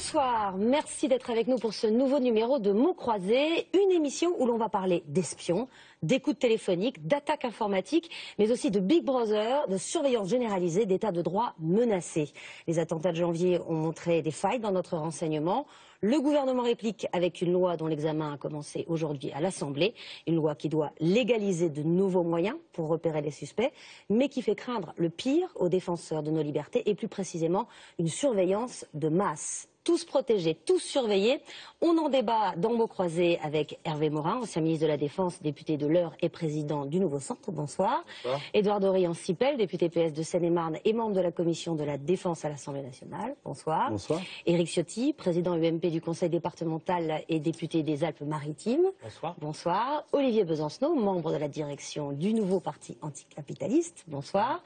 Bonsoir, merci d'être avec nous pour ce nouveau numéro de Mots Croisés, une émission où l'on va parler d'espions, d'écoute téléphonique, d'attaques informatiques, mais aussi de Big Brother, de surveillance généralisée, d'état de droit menacé. Les attentats de janvier ont montré des failles dans notre renseignement. Le gouvernement réplique avec une loi dont l'examen a commencé aujourd'hui à l'Assemblée, une loi qui doit légaliser de nouveaux moyens pour repérer les suspects, mais qui fait craindre le pire aux défenseurs de nos libertés et plus précisément une surveillance de masse. Tous protégés, tous surveillés. On en débat dans Mots Croisés avec Hervé Morin, ancien ministre de la Défense, député de l'Eure et président du Nouveau Centre. Bonsoir. Bonsoir. Édouard Dorian-Sipel, député PS de Seine-et-Marne et membre de la Commission de la Défense à l'Assemblée nationale. Bonsoir. Bonsoir. Éric Ciotti, président UMP du Conseil départemental et député des Alpes-Maritimes. Bonsoir. Bonsoir. Olivier Besancenot, membre de la direction du nouveau parti anticapitaliste. Bonsoir.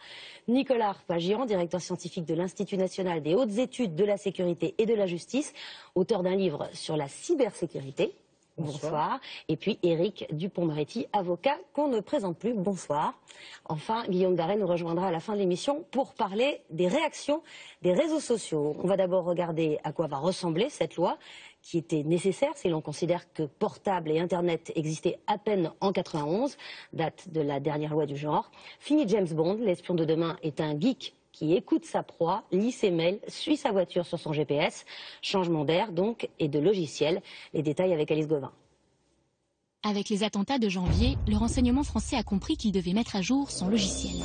Nicolas Arpagian, directeur scientifique de l'Institut national des hautes études de la sécurité et de la justice, auteur d'un livre sur la cybersécurité. Bonsoir. Et puis Éric Dupond-Moretti, avocat qu'on ne présente plus. Bonsoir. Enfin, Guillaume Darret nous rejoindra à la fin de l'émission pour parler des réactions des réseaux sociaux. On va d'abord regarder à quoi va ressembler cette loi qui était nécessaire si l'on considère que portable et Internet existaient à peine en 91, date de la dernière loi du genre. Fini James Bond, l'espion de demain est un geek qui écoute sa proie, lit ses mails, suit sa voiture sur son GPS. Changement d'air donc et de logiciel. Les détails avec Alice Gauvin. Avec les attentats de janvier, le renseignement français a compris qu'il devait mettre à jour son logiciel.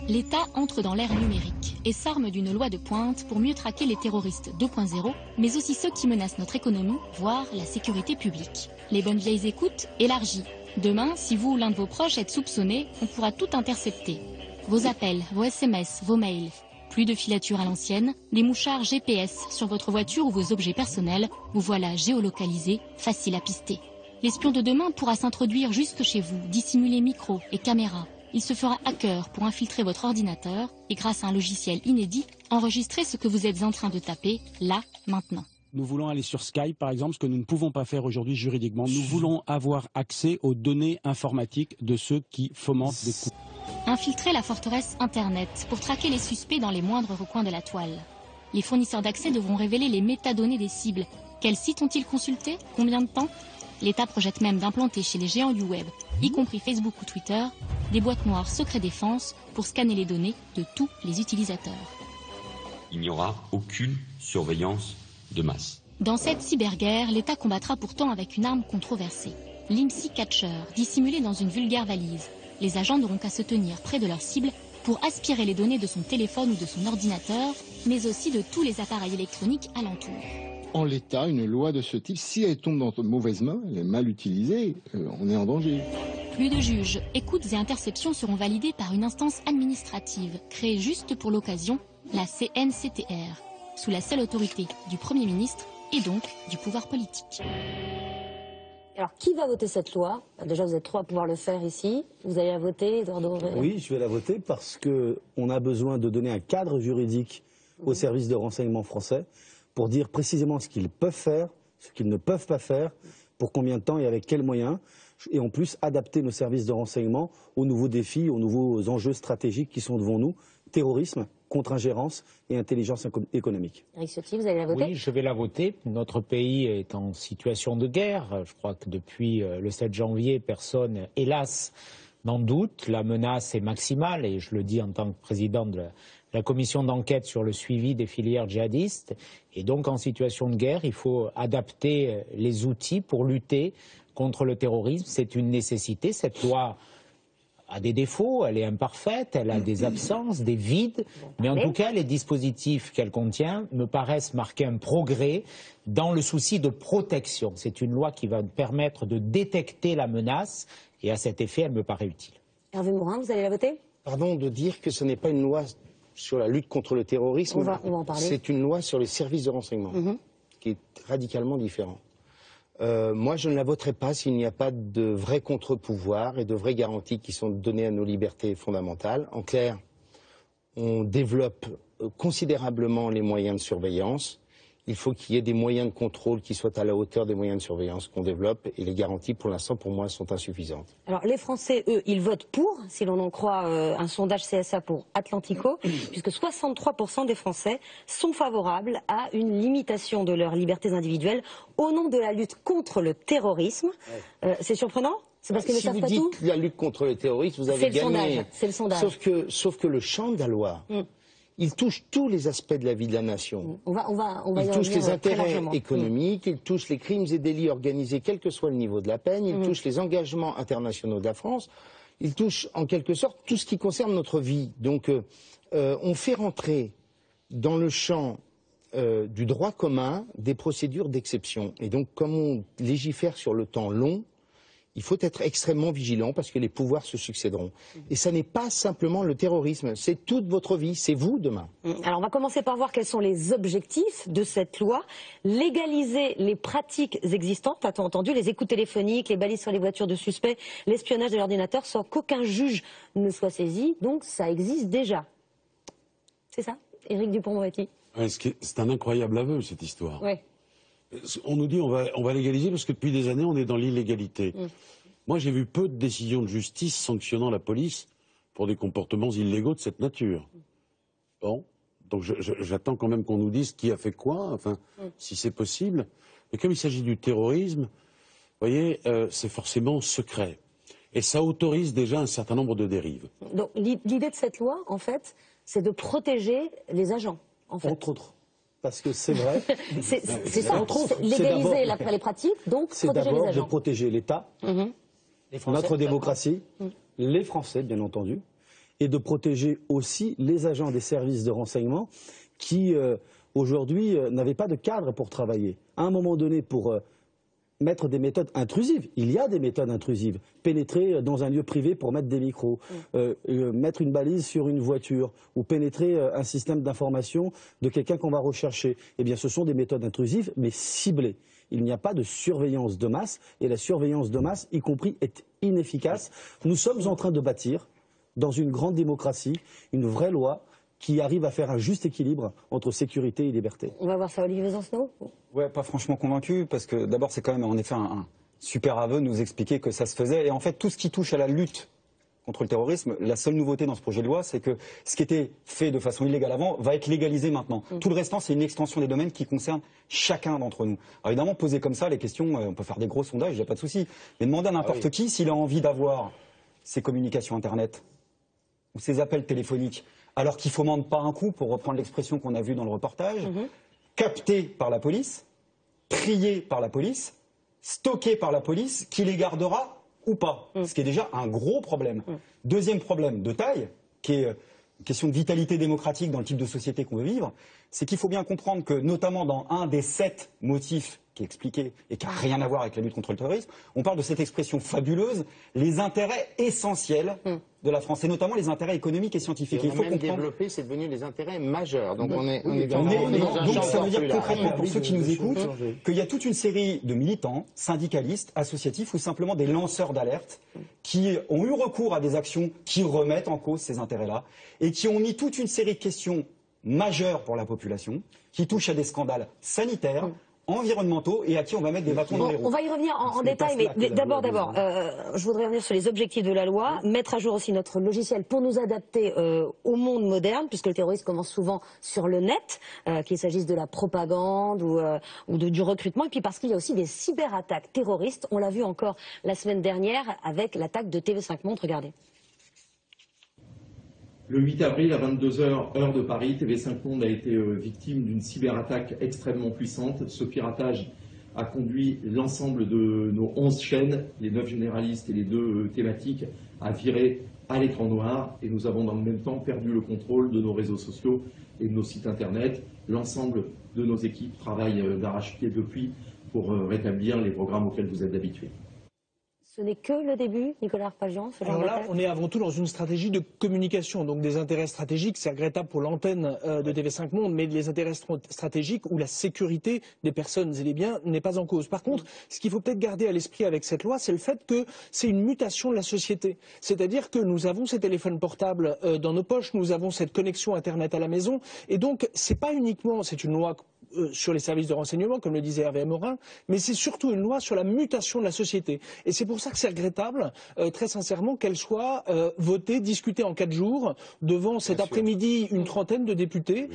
L'État entre dans l'ère numérique et s'arme d'une loi de pointe pour mieux traquer les terroristes 2.0, mais aussi ceux qui menacent notre économie, voire la sécurité publique. Les bonnes vieilles écoutes élargies. Demain, si vous ou l'un de vos proches êtes soupçonné, on pourra tout intercepter. Vos appels, vos SMS, vos mails. Plus de filature à l'ancienne, des mouchards GPS sur votre voiture ou vos objets personnels, vous voilà géolocalisés, facile à pister. L'espion de demain pourra s'introduire jusque chez vous, dissimuler micros et caméras. Il se fera hacker pour infiltrer votre ordinateur et grâce à un logiciel inédit, enregistrer ce que vous êtes en train de taper, là, maintenant. Nous voulons aller sur Skype, par exemple, ce que nous ne pouvons pas faire aujourd'hui juridiquement. Nous voulons avoir accès aux données informatiques de ceux qui fomentent des coups. Infiltrer la forteresse Internet pour traquer les suspects dans les moindres recoins de la toile. Les fournisseurs d'accès devront révéler les métadonnées des cibles. Quels sites ont-ils consultés? Combien de temps? L'État projette même d'implanter chez les géants du web, y compris Facebook ou Twitter, des boîtes noires secret défense pour scanner les données de tous les utilisateurs. Il n'y aura aucune surveillance de masse. Dans cette cyberguerre, l'État combattra pourtant avec une arme controversée. L'IMSI Catcher, dissimulé dans une vulgaire valise. Les agents n'auront qu'à se tenir près de leur cible pour aspirer les données de son téléphone ou de son ordinateur, mais aussi de tous les appareils électroniques alentour. En l'état, une loi de ce type, si elle tombe dans de mauvaises mains, elle est mal utilisée, on est en danger. Plus de juges, écoutes et interceptions seront validées par une instance administrative, créée juste pour l'occasion, la CNCTR, sous la seule autorité du Premier ministre et donc du pouvoir politique. Alors, qui va voter cette loi? Déjà, vous êtes trois à pouvoir le faire ici. Vous allez la voter, Édouard Dorian? Oui, je vais la voter parce qu'on a besoin de donner un cadre juridique aux services de renseignement français pour dire précisément ce qu'ils peuvent faire, ce qu'ils ne peuvent pas faire, pour combien de temps et avec quels moyens. Et en plus, adapter nos services de renseignement aux nouveaux défis, aux nouveaux enjeux stratégiques qui sont devant nous. Terrorisme, contre-ingérence et intelligence économique. Éric Ciotti, vous allez la voter? Oui, je vais la voter. Notre pays est en situation de guerre. Je crois que depuis le 7 janvier, personne, hélas, n'en doute. La menace est maximale et je le dis en tant que président de la commission d'enquête sur le suivi des filières djihadistes. Et donc, en situation de guerre, il faut adapter les outils pour lutter contre le terrorisme. C'est une nécessité. Cette loi a des défauts, elle est imparfaite, elle a des absences, des vides, mais en tout cas, les dispositifs qu'elle contient me paraissent marquer un progrès dans le souci de protection. C'est une loi qui va permettre de détecter la menace et à cet effet, elle me paraît utile. Hervé Morin, vous allez la voter? Pardon de dire que ce n'est pas une loi sur la lutte contre le terrorisme. On va en parler. C'est une loi sur les services de renseignement, qui est radicalement différent. Moi, je ne la voterai pas s'il n'y a pas de vrais contre-pouvoirs et de vraies garanties qui sont données à nos libertés fondamentales. En clair, on développe considérablement les moyens de surveillance. Il faut qu'il y ait des moyens de contrôle qui soient à la hauteur des moyens de surveillance qu'on développe, et les garanties, pour l'instant, pour moi, sont insuffisantes. Alors les Français, eux, ils votent pour, si l'on en croit un sondage CSA pour Atlantico, puisque 63% des Français sont favorables à une limitation de leurs libertés individuelles au nom de la lutte contre le terrorisme. C'est surprenant? C'est parce qu'ils ne savent pas tout? Si vous dites la lutte contre le terrorisme, vous avez gagné. C'est le sondage. Sauf que le champ de la loi, il touche tous les aspects de la vie de la nation. Il touche les intérêts économiques, il touche les crimes et délits organisés, quel que soit le niveau de la peine, il touche les engagements internationaux de la France, il touche en quelque sorte tout ce qui concerne notre vie. Donc on fait rentrer dans le champ du droit commun des procédures d'exception. Et donc comme on légifère sur le temps long, il faut être extrêmement vigilant parce que les pouvoirs se succéderont. Et ça n'est pas simplement le terrorisme, c'est toute votre vie, c'est vous demain. Alors on va commencer par voir quels sont les objectifs de cette loi. Légaliser les pratiques existantes, a-t-on entendu, les écoutes téléphoniques, les balises sur les voitures de suspects, l'espionnage de l'ordinateur sans qu'aucun juge ne soit saisi. Donc ça existe déjà. C'est ça, Éric Dupond-Moretti? C'est un incroyable aveu, cette histoire. Oui. On nous dit on va légaliser parce que depuis des années on est dans l'illégalité. Moi j'ai vu peu de décisions de justice sanctionnant la police pour des comportements illégaux de cette nature. Bon, donc j'attends quand même qu'on nous dise qui a fait quoi, enfin si c'est possible. Mais comme il s'agit du terrorisme, vous voyez, c'est forcément secret. Et ça autorise déjà un certain nombre de dérives. Donc l'idée de cette loi, en fait, c'est de protéger les agents, en fait. Entre autres. Parce que c'est vrai. c'est ça, légaliser les pratiques, donc protéger les agents. C'est d'abord de protéger l'État, notre démocratie, les Français, bien entendu, et de protéger aussi les agents des services de renseignement qui, aujourd'hui, n'avaient pas de cadre pour travailler. À un moment donné, pour mettre des méthodes intrusives. Il y a des méthodes intrusives. Pénétrer dans un lieu privé pour mettre des micros, mettre une balise sur une voiture ou pénétrer un système d'information de quelqu'un qu'on va rechercher. Eh bien, ce sont des méthodes intrusives, mais ciblées. Il n'y a pas de surveillance de masse et la surveillance de masse, y compris, est inefficace. Nous sommes en train de bâtir, dans une grande démocratie, une vraie loi qui arrive à faire un juste équilibre entre sécurité et liberté. On va voir ça, Olivier Besancenot. Ouais, pas franchement convaincu, parce que d'abord c'est quand même en effet un super aveu de nous expliquer que ça se faisait. Et en fait, tout ce qui touche à la lutte contre le terrorisme, la seule nouveauté dans ce projet de loi, c'est que ce qui était fait de façon illégale avant va être légalisé maintenant. Tout le restant, c'est une extension des domaines qui concernent chacun d'entre nous. Alors évidemment, poser comme ça les questions, on peut faire des gros sondages, il n'y a pas de souci. Mais demander à n'importe qui s'il a envie d'avoir ses communications Internet ou ses appels téléphoniques, alors qu'il ne fomente pas un coup, pour reprendre l'expression qu'on a vue dans le reportage, capté par la police, trié par la police, stocké par la police, qui les gardera ou pas, ce qui est déjà un gros problème. Deuxième problème de taille, qui est une question de vitalité démocratique dans le type de société qu'on veut vivre, c'est qu'il faut bien comprendre que, notamment dans un des 7 motifs qui est expliqué et qui n'a rien à voir avec la lutte contre le terrorisme, on parle de cette expression fabuleuse, les intérêts essentiels de la France, et notamment les intérêts économiques et scientifiques. Il faut même développer, c'est devenu les intérêts majeurs. Donc donc ça veut dire concrètement, pour ceux qui nous écoutent, qu'il y a toute une série de militants, syndicalistes, associatifs ou simplement des lanceurs d'alerte qui ont eu recours à des actions qui remettent en cause ces intérêts-là et qui ont mis toute une série de questions majeures pour la population, qui touchent à des scandales sanitaires, environnementaux et à qui on va mettre des bâtons dans les roues. On va y revenir en détail, mais d'abord, je voudrais revenir sur les objectifs de la loi, mettre à jour aussi notre logiciel pour nous adapter au monde moderne, puisque le terrorisme commence souvent sur le net, qu'il s'agisse de la propagande ou du recrutement, et puis parce qu'il y a aussi des cyberattaques terroristes. On l'a vu encore la semaine dernière avec l'attaque de TV5 Monde. Regardez. Le 8 avril à 22h, heure de Paris, TV5 Monde a été victime d'une cyberattaque extrêmement puissante. Ce piratage a conduit l'ensemble de nos 11 chaînes, les 9 généralistes et les 2 thématiques, à virer à l'écran noir. Et nous avons dans le même temps perdu le contrôle de nos réseaux sociaux et de nos sites internet. L'ensemble de nos équipes travaillent d'arrache-pied depuis pour rétablir les programmes auxquels vous êtes habitués. Ce n'est que le début, Nicolas Arpagian, ce genre d'attaque ? On est avant tout dans une stratégie de communication, donc des intérêts stratégiques. C'est regrettable pour l'antenne de TV5 Monde, mais les intérêts stratégiques où la sécurité des personnes et des biens n'est pas en cause. Par contre, ce qu'il faut peut-être garder à l'esprit avec cette loi, c'est le fait que c'est une mutation de la société. C'est-à-dire que nous avons ces téléphones portables dans nos poches, nous avons cette connexion Internet à la maison, et donc c'est pas uniquement, c'est une loi sur les services de renseignement, comme le disait Hervé Morin, mais c'est surtout une loi sur la mutation de la société. Et c'est pour ça que c'est regrettable, très sincèrement, qu'elle soit votée, discutée en 4 jours, devant cet après-midi une trentaine de députés.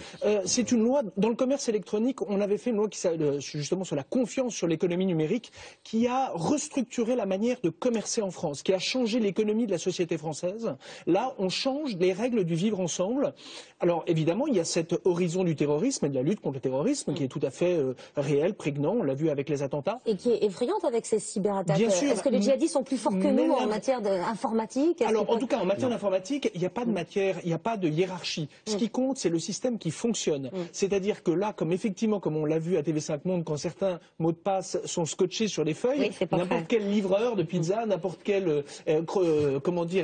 C'est une loi, dans le commerce électronique, on avait fait une loi qui justement sur la confiance sur l'économie numérique, qui a restructuré la manière de commercer en France, qui a changé l'économie de la société française. Là, on change les règles du vivre ensemble. Alors évidemment, il y a cet horizon du terrorisme et de la lutte contre le terrorisme qui est tout à fait réel, prégnant, on l'a vu avec les attentats. Et qui est effrayante avec ces cyberattaques. Bien sûr. Est-ce que les djihadistes sont plus forts que nous en matière d'informatique? Alors en tout cas, en matière d'informatique, il n'y a pas de matière, il n'y a pas de hiérarchie. Ce qui compte, c'est le système qui fonctionne. C'est-à-dire que là, comme on l'a vu à TV5 Monde, quand certains mots de passe sont scotchés sur les feuilles, n'importe quel livreur de pizza, n'importe quel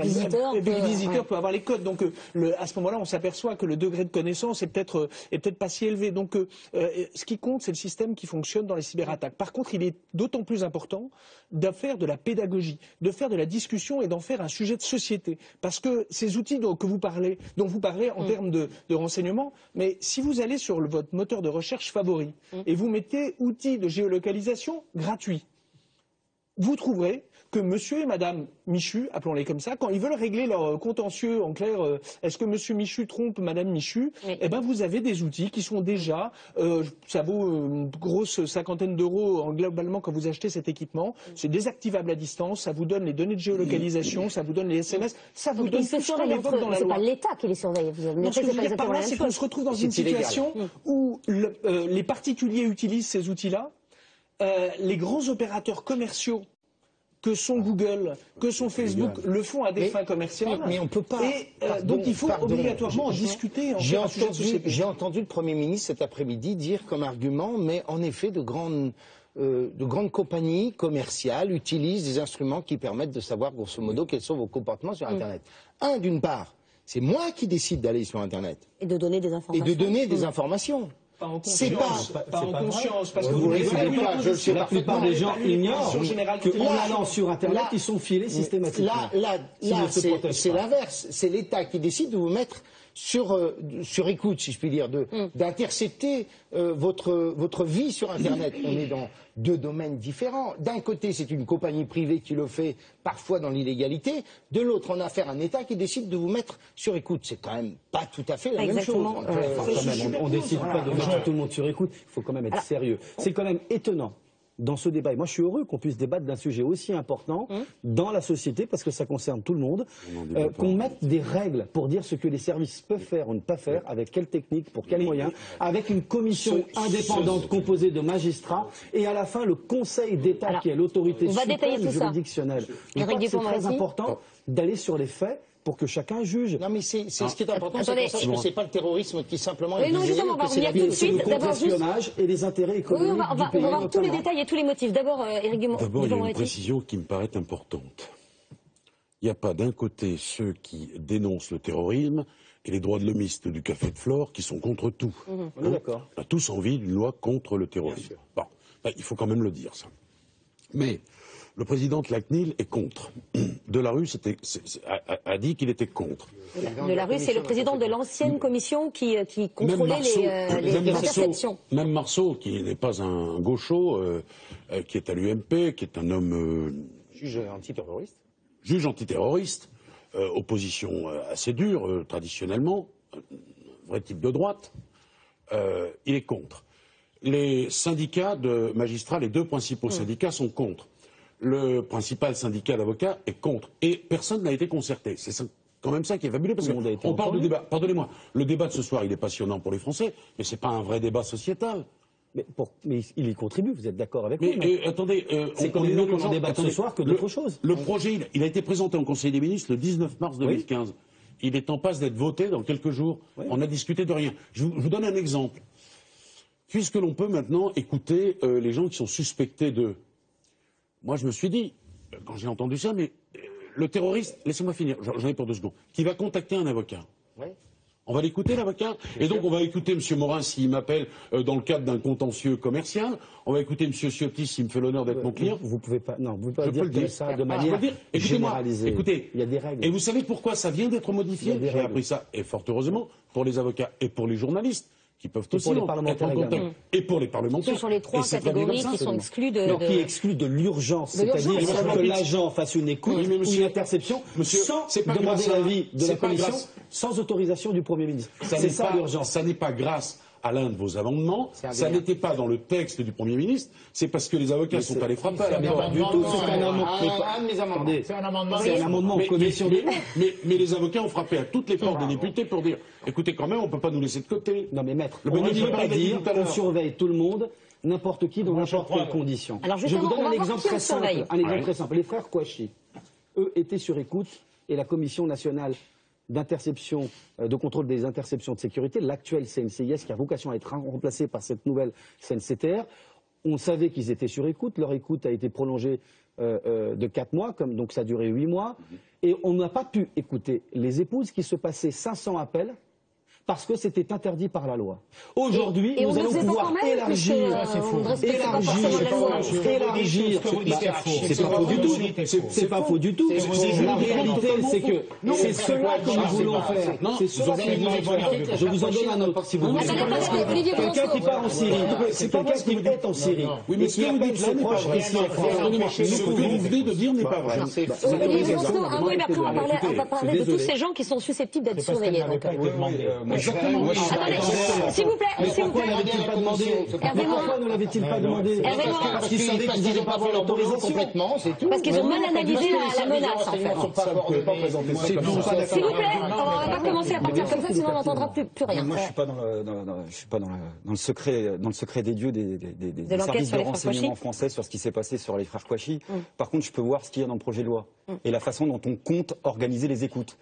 visiteur peut avoir les codes. Donc à ce moment-là, on s'aperçoit que le degré de connaissance est peut-être pas si élevé. Donc ce qui compte, c'est le système qui fonctionne dans les cyberattaques. Par contre, il est d'autant plus important de faire de la pédagogie, de faire de la discussion et d'en faire un sujet de société. Parce que ces outils dont vous parlez en termes de renseignement, mais si vous allez sur votre moteur de recherche favori et vous mettez outils de géolocalisation gratuits, vous trouverez que monsieur et madame Michu, appelons-les comme ça, quand ils veulent régler leur contentieux, en clair, est-ce que monsieur Michu trompe madame Michu, eh ben vous avez des outils qui sont déjà, ça vaut une grosse cinquantaine d'euros globalement quand vous achetez cet équipement, c'est désactivable à distance, ça vous donne les données de géolocalisation, ça vous donne les SMS, ça vous donne tout ce qu'on évoque dans la loi. C'est pas l'État qui les surveille. Non, ce que je veux dire par là, c'est qu'on se retrouve dans une situation où les particuliers utilisent ces outils-là, les grands opérateurs commerciaux que sont Google, que sont Facebook, le font à des fins commerciales. Mais on ne peut pas. Donc il faut obligatoirement discuter. J'ai entendu le Premier ministre cet après-midi dire comme argument, mais en effet, de grandes compagnies commerciales utilisent des instruments qui permettent de savoir, grosso modo, quels sont vos comportements sur Internet. D'une part, c'est moi qui décide d'aller sur Internet. Et de donner des informations. Pas en conscience, parce que vous ne savez pas, la plupart des gens ignorent qu'en allant sur Internet, ils sont filés systématiquement. Là, c'est l'inverse. C'est l'État qui décide de vous mettre sur écoute, si je puis dire, d'intercepter votre vie sur Internet. On est dans 2 domaines différents. D'un côté, c'est une compagnie privée qui le fait parfois dans l'illégalité. De l'autre, on a affaire à un État qui décide de vous mettre sur écoute. C'est quand même pas tout à fait la même chose. On décide pas de mettre tout le monde sur écoute. Il faut quand même être sérieux. C'est quand même étonnant. Dans ce débat, et moi je suis heureux qu'on puisse débattre d'un sujet aussi important dans la société, parce que ça concerne tout le monde, qu'on mette des règles pour dire ce que les services peuvent faire ou ne pas faire, avec quelle technique, pour quels moyens, avec une commission indépendante composée de magistrats, et à la fin le Conseil d'État qui est l'autorité suprême juridictionnelle. Je crois que c'est très important d'aller sur les faits, pour que chacun juge. Non, mais ce qui est important, c'est que c'est pas le terrorisme qui simplement est visé, c'est le contre-espionnage et les intérêts économiques du pays. On va voir tous les détails et tous les motifs. D'abord, Éric Dupond-Moretti. D'abord, il y a une précision qui me paraît importante. Il n'y a pas d'un côté ceux qui dénoncent le terrorisme et les droits de l'homiste du Café de Flore qui sont contre tout. On est d'accord. On a tous envie d'une loi contre le terrorisme. Bon, il faut quand même le dire, ça. Mais le président de la CNIL est contre. Delarue a dit qu'il était contre. Delarue, c'est le président de l'ancienne commission qui contrôlait les interceptions. Même Marceau, qui n'est pas un gaucho, qui est à l'UMP, qui est un homme... juge antiterroriste. Juge antiterroriste, opposition assez dure, traditionnellement, vrai type de droite, il est contre. Les syndicats de magistrats, les 2 principaux syndicats sont contre. Le principal syndicat d'avocats est contre. Et personne n'a été concerté. C'est quand même ça qui est fabuleux, parce qu'on parle de débat. Pardonnez-moi, le débat de ce soir, il est passionnant pour les Français, mais ce n'est pas un vrai débat sociétal. Mais il y contribue, vous êtes d'accord avec moi? Attendez, c'est comme les gens débattent ce soir que d'autres choses. Le projet, il a été présenté au Conseil des ministres le 19 mars 2015. Oui. Il est en passe d'être voté dans quelques jours. Oui. On a discuté de rien. Je vous donne un exemple. Puisque l'on peut maintenant écouter les gens qui sont suspectés de... Moi, je me suis dit, quand j'ai entendu ça, mais le terroriste, laissez-moi finir, j'en ai pour 2 secondes, qui va contacter un avocat. Oui. On va l'écouter, l'avocat. Et donc, on va écouter M. Morin s'il m'appelle dans le cadre d'un contentieux commercial. On va écouter M. Ciotti s'il me fait l'honneur d'être mon client. Vous pouvez pas, non, vous pouvez pas dire ça de manière généralisée. Écoutez, il y a des règles. Et vous savez pourquoi ça vient d'être modifié? J'ai appris ça, et fort heureusement, pour les avocats et pour les journalistes qui peuvent Et aussi pour les être parlementaires en contact. également. Et pour les parlementaires. Ce sont les trois Et c'est très bien catégories comme ça. qui sont exclues de... Non, qui excluent de l'urgence, De l'urgence, c'est-à-dire c'est que vrai. l'agent fasse une écoute Oui, mais ou monsieur- une interception monsieur, sans c'est pas demander grâce à- l'avis de la c'est pas commission, grâce- sans autorisation du Premier ministre. Ça C'est n'est ça pas- l'urgence. Ça n'est pas grâce à l'un de vos amendements, ça n'était pas dans le texte du Premier ministre, c'est parce que les avocats sont allés frapper à la Mais porte. pas du tout, c'est un amendement. Un de mes amendements. Attendez, C'est un amendement. c'est un amendement en commission des lois. Mais les avocats ont frappé à toutes les portes des députés pour dire écoutez, quand même, on ne peut pas nous laisser de côté. Non mais maître, Le on ne Benoît peut Hamon pas l'a dit dire tout à qu'on l'heure. surveille tout le monde, n'importe qui, dans n'importe quelles conditions. Alors Je vous justement, donne on va un voir exemple qui on très simple. surveille. Un exemple Ouais. très simple. Les frères Kouachi, eux, étaient sur écoute et la Commission nationale d'interception, de contrôle des interceptions de sécurité, l'actuelle CNCIS, qui a vocation à être remplacée par cette nouvelle CNCTR, on savait qu'ils étaient sur écoute. Leur écoute a été prolongée de 4 mois, donc ça a duré 8 mois. Et on n'a pas pu écouter les épouses qui se passaient 500 appels parce que c'était interdit par la loi. Aujourd'hui, Et on nous ne allons le faisait pas pouvoir quand même, élargir, puisque, on ne respectait pas forcément la loi. élargir. Ce que vous dites est faux. C'est pas faux du tout. C'est pas faux du tout. La réalité, c'est que c'est cela que nous voulons faire. C'est cela que nous voulons faire. Je vous en donne un autre, si vous voulez. Quelqu'un qui part en Syrie, c'est quelqu'un qui est en Syrie. Oui, mais Et ce qui que vous appelle dites ses là n'est pas proches vrai. ici en France. Ce que vous venez de dire n'est pas vrai. Olivier Bronceau, un mot, et après on va parler de tous ces gens qui sont susceptibles d'être surveillés. Exactement. S'il vous plaît, Mais s'il vous pourquoi plaît. n'avait-il pas demandé Hervé Morin. Pourquoi ne l'avait-il pas demandé Hervé Morin. Parce qu'ils savaient qu'ils n'allaient pas avoir l'autorisation. Complètement, c'est tout. Parce qu'ils ont mal analysé la menace, en fait. C'est tout. S'il vous plaît, on va pas commencer à partir comme ça, sinon on n'entendra plus rien. Moi, je suis pas dans le secret des dieux des l'enquête services sur de les frères renseignement Kouachi. français sur ce qui s'est passé sur les frères Kouachi. Par contre, je peux voir ce qu'il y a dans le projet de loi et la façon dont on compte organiser les écoutes.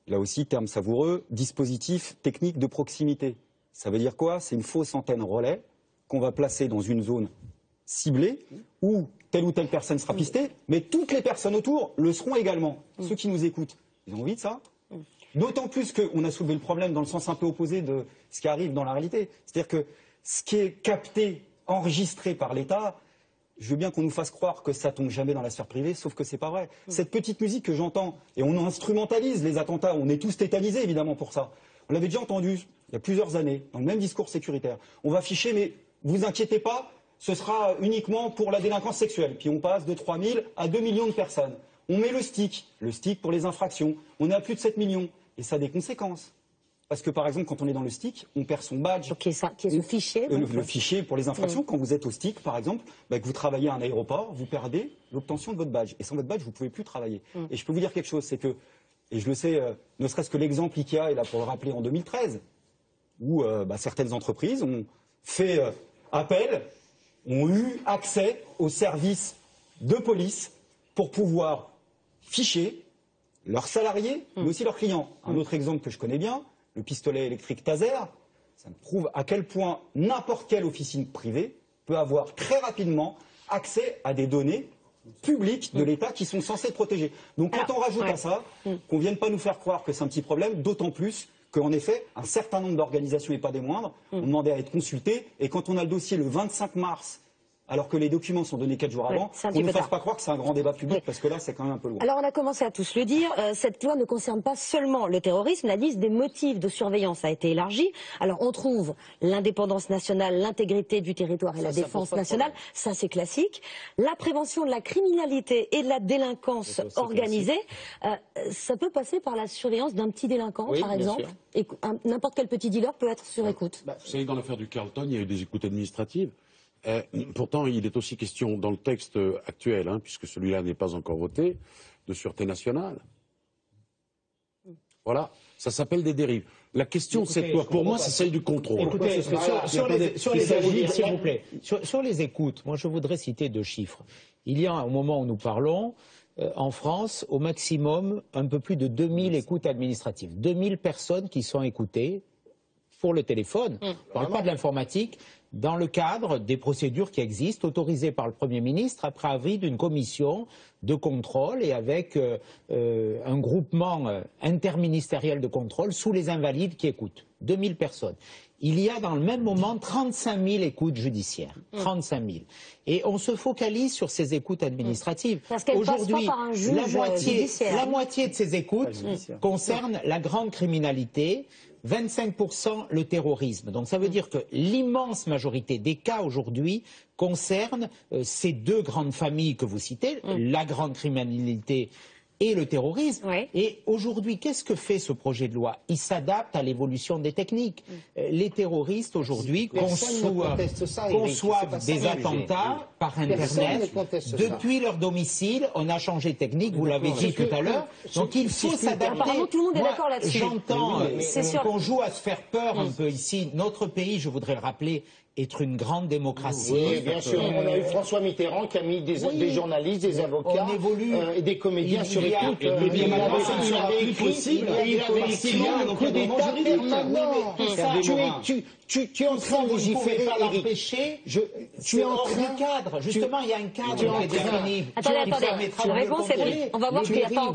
Là aussi, terme savoureux, dispositif technique de proximité. Ça veut dire quoi? C'est une fausse antenne relais qu'on va placer dans une zone ciblée où telle ou telle personne sera pistée, mais toutes les personnes autour le seront également. Ceux qui nous écoutent, ils ont envie de ça? D'autant plus qu'on a soulevé le problème dans le sens un peu opposé de ce qui arrive dans la réalité. C'est-à-dire que ce qui est capté, enregistré par l'État, je veux bien qu'on nous fasse croire que ça tombe jamais dans la sphère privée, sauf que c'est pas vrai. Cette petite musique que j'entends, et on instrumentalise les attentats, on est tous tétanisés évidemment pour ça. On l'avait déjà entendu il y a plusieurs années, dans le même discours sécuritaire. On va ficher, mais vous inquiétez pas, ce sera uniquement pour la délinquance sexuelle. Puis on passe de 3 000 à 2 millions de personnes. On met le stick pour les infractions. On est à plus de 7 millions. Et ça a des conséquences. Parce que par exemple, quand on est dans le stick, on perd son badge. Qui est ce fichier. Le fichier pour les infractions, quand vous êtes au stick, par exemple, que vous travaillez à un aéroport, vous perdez l'obtention de votre badge. Et sans votre badge, vous ne pouvez plus travailler. Et je peux vous dire quelque chose, c'est que, et je le sais, ne serait-ce que l'exemple IKEA est là pour le rappeler en 2013, où certaines entreprises ont fait appel, ont eu accès aux services de police pour pouvoir ficher leurs salariés, mais aussi leurs clients. Un autre exemple que je connais bien, le pistolet électrique Taser, ça me prouve à quel point n'importe quelle officine privée peut avoir très rapidement accès à des données publiques de l'État qui sont censées protéger. Donc quand on rajoute à ça, qu'on ne vienne pas nous faire croire que c'est un petit problème, d'autant plus qu'en effet, un certain nombre d'organisations, et pas des moindres, ont demandé à être consultées, et quand on a le dossier le 25 mars, alors que les documents sont donnés 4 jours avant, qu'on ne nous fasse pas croire que c'est un grand débat public, parce que là, c'est quand même un peu lourd. Alors, on a commencé à tous le dire, cette loi ne concerne pas seulement le terrorisme, la liste des motifs de surveillance a été élargie. Alors, on trouve l'indépendance nationale, l'intégrité du territoire et la défense nationale, ça c'est classique. La prévention de la criminalité et de la délinquance organisée, ça peut passer par la surveillance d'un petit délinquant, par exemple. Et n'importe quel petit dealer peut être sur écoute. Vous savez, dans l'affaire du Carlton, il y a eu des écoutes administratives. Pourtant, il est aussi question dans le texte actuel, puisque celui-là n'est pas encore voté, de sûreté nationale. Voilà, ça s'appelle des dérives. La question de cette loi, pour moi, c'est celle du contrôle. Écoutez, sur les écoutes, moi je voudrais citer 2 chiffres. Il y a, au moment où nous parlons, en France, au maximum, un peu plus de 2000 écoutes administratives. 2000 personnes qui sont écoutées pour le téléphone. On ne parle pas de l'informatique, dans le cadre des procédures qui existent, autorisées par le Premier ministre, après avis d'une commission de contrôle et avec un groupement interministériel de contrôle sous les Invalides qui écoutent. 2000 personnes. Il y a dans le même moment 35 000 écoutes judiciaires. 35 000. Et on se focalise sur ces écoutes administratives. Aujourd'hui, la moitié de ces écoutes concernent la grande criminalité, 25% le terrorisme. Donc ça veut dire que l'immense majorité des cas aujourd'hui concernent ces deux grandes familles que vous citez, la grande criminalité et le terrorisme. Et aujourd'hui, qu'est-ce que fait ce projet de loi? Il s'adapte à l'évolution des techniques. Les terroristes aujourd'hui conçoivent des attentats par Internet. Depuis leur domicile, on a changé de technique, vous l'avez dit tout à l'heure. Donc il faut s'adapter. Apparemment, tout le monde est d'accord là-dessus. J'entends qu'on joue à se faire peur un peu ici. Notre pays, je voudrais le rappeler, être une grande démocratie. Oui, bien sûr. On a eu François Mitterrand qui a mis des journalistes, des avocats et des comédiens sur écoute. Il avait écrit un coup d'État permanent. Tu es en train de légiférer, Eric. Tu es en train de cadre. Justement, il y a un cadre qui est défini. Attendez. La réponse est prise. On va voir qu'il n'y a pas.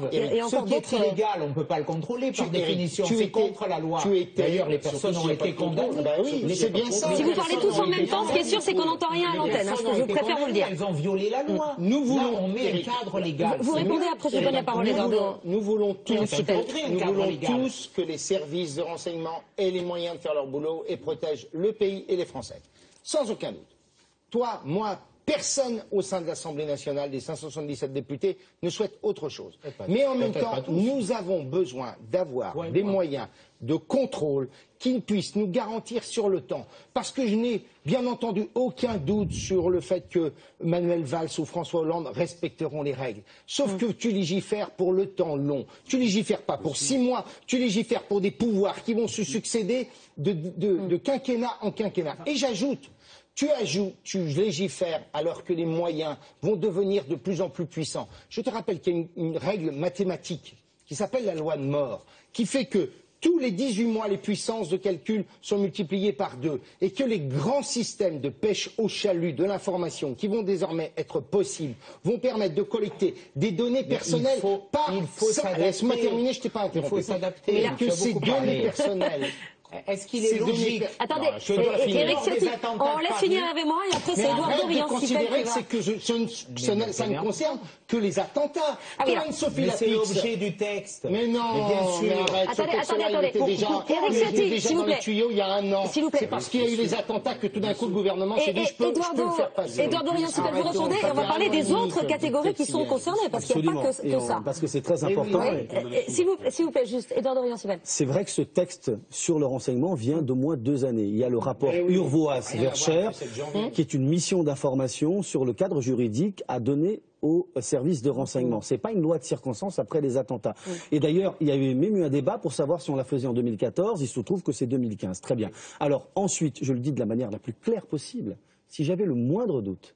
Ce qui est illégal, on ne peut pas le contrôler par définition. C'est contre la loi. D'ailleurs, les personnes ont été condamnées. Oui, c'est bien ça. Si vous parlez tous en même temps, ce qui est sûr, c'est qu'on n'entend rien à l'antenne. Je préfère vous le dire. Elles ont violé la loi. Nous voulons, on met un cadre légal. Vous répondez après, je donne la parole, Eduardo. Nous voulons tous que les services de renseignement aient les moyens de faire leur boulot et protègent le pays et les Français. Sans aucun doute. Toi, moi, personne au sein de l'Assemblée nationale, des 577 députés, ne souhaite autre chose. Mais en même temps, nous avons besoin d'avoir des moyens de contrôle qui puissent nous garantir sur le temps. Parce que je n'ai bien entendu aucun doute sur le fait que Manuel Valls ou François Hollande respecteront les règles. Sauf que tu légifères pour le temps long. Tu légifères pas pour 6 mois, tu légifères pour des pouvoirs qui vont se succéder de quinquennat en quinquennat. Et j'ajoute, tu légifères alors que les moyens vont devenir de plus en plus puissants. Je te rappelle qu'il y a une règle mathématique qui s'appelle la loi de Moore, qui fait que tous les 18 mois, les puissances de calcul sont multipliées par 2 et que les grands systèmes de pêche au chalut de l'information qui vont désormais être possibles vont permettre de collecter des données personnelles. Laisse-moi terminer, je t'ai pas interrompu. Il faut s'adapter. Mais que ces données personnelles... Est-ce qu'il est logique? Attendez, Éric Ciotti, on laisse finir avec moi et après c'est Eduardo Riancibel qui va... ça ne concerne que les attentats. C'est l'objet du texte. Mais non, attendez. Éric Ciotti, s'il vous plaît. Il y a un an. C'est parce qu'il y a eu les attentats que tout d'un coup le gouvernement s'est dit je peux le faire passer. Eduardo Riancibel, vous répondez et on va parler des autres catégories qui sont concernées parce qu'il n'y a pas que ça. Parce que c'est très important. S'il vous plaît, juste, Eduardo Riancibel. C'est vrai que ce texte sur le renseignement vient d'au moins 2 années. Il y a le rapport Urvoas-Verscher, qui est une mission d'information sur le cadre juridique à donner aux services de renseignement. Ce n'est pas une loi de circonstance après les attentats. Et d'ailleurs, il y avait même eu un débat pour savoir si on la faisait en 2014. Il se trouve que c'est 2015. Très bien. Alors ensuite, je le dis de la manière la plus claire possible, si j'avais le moindre doute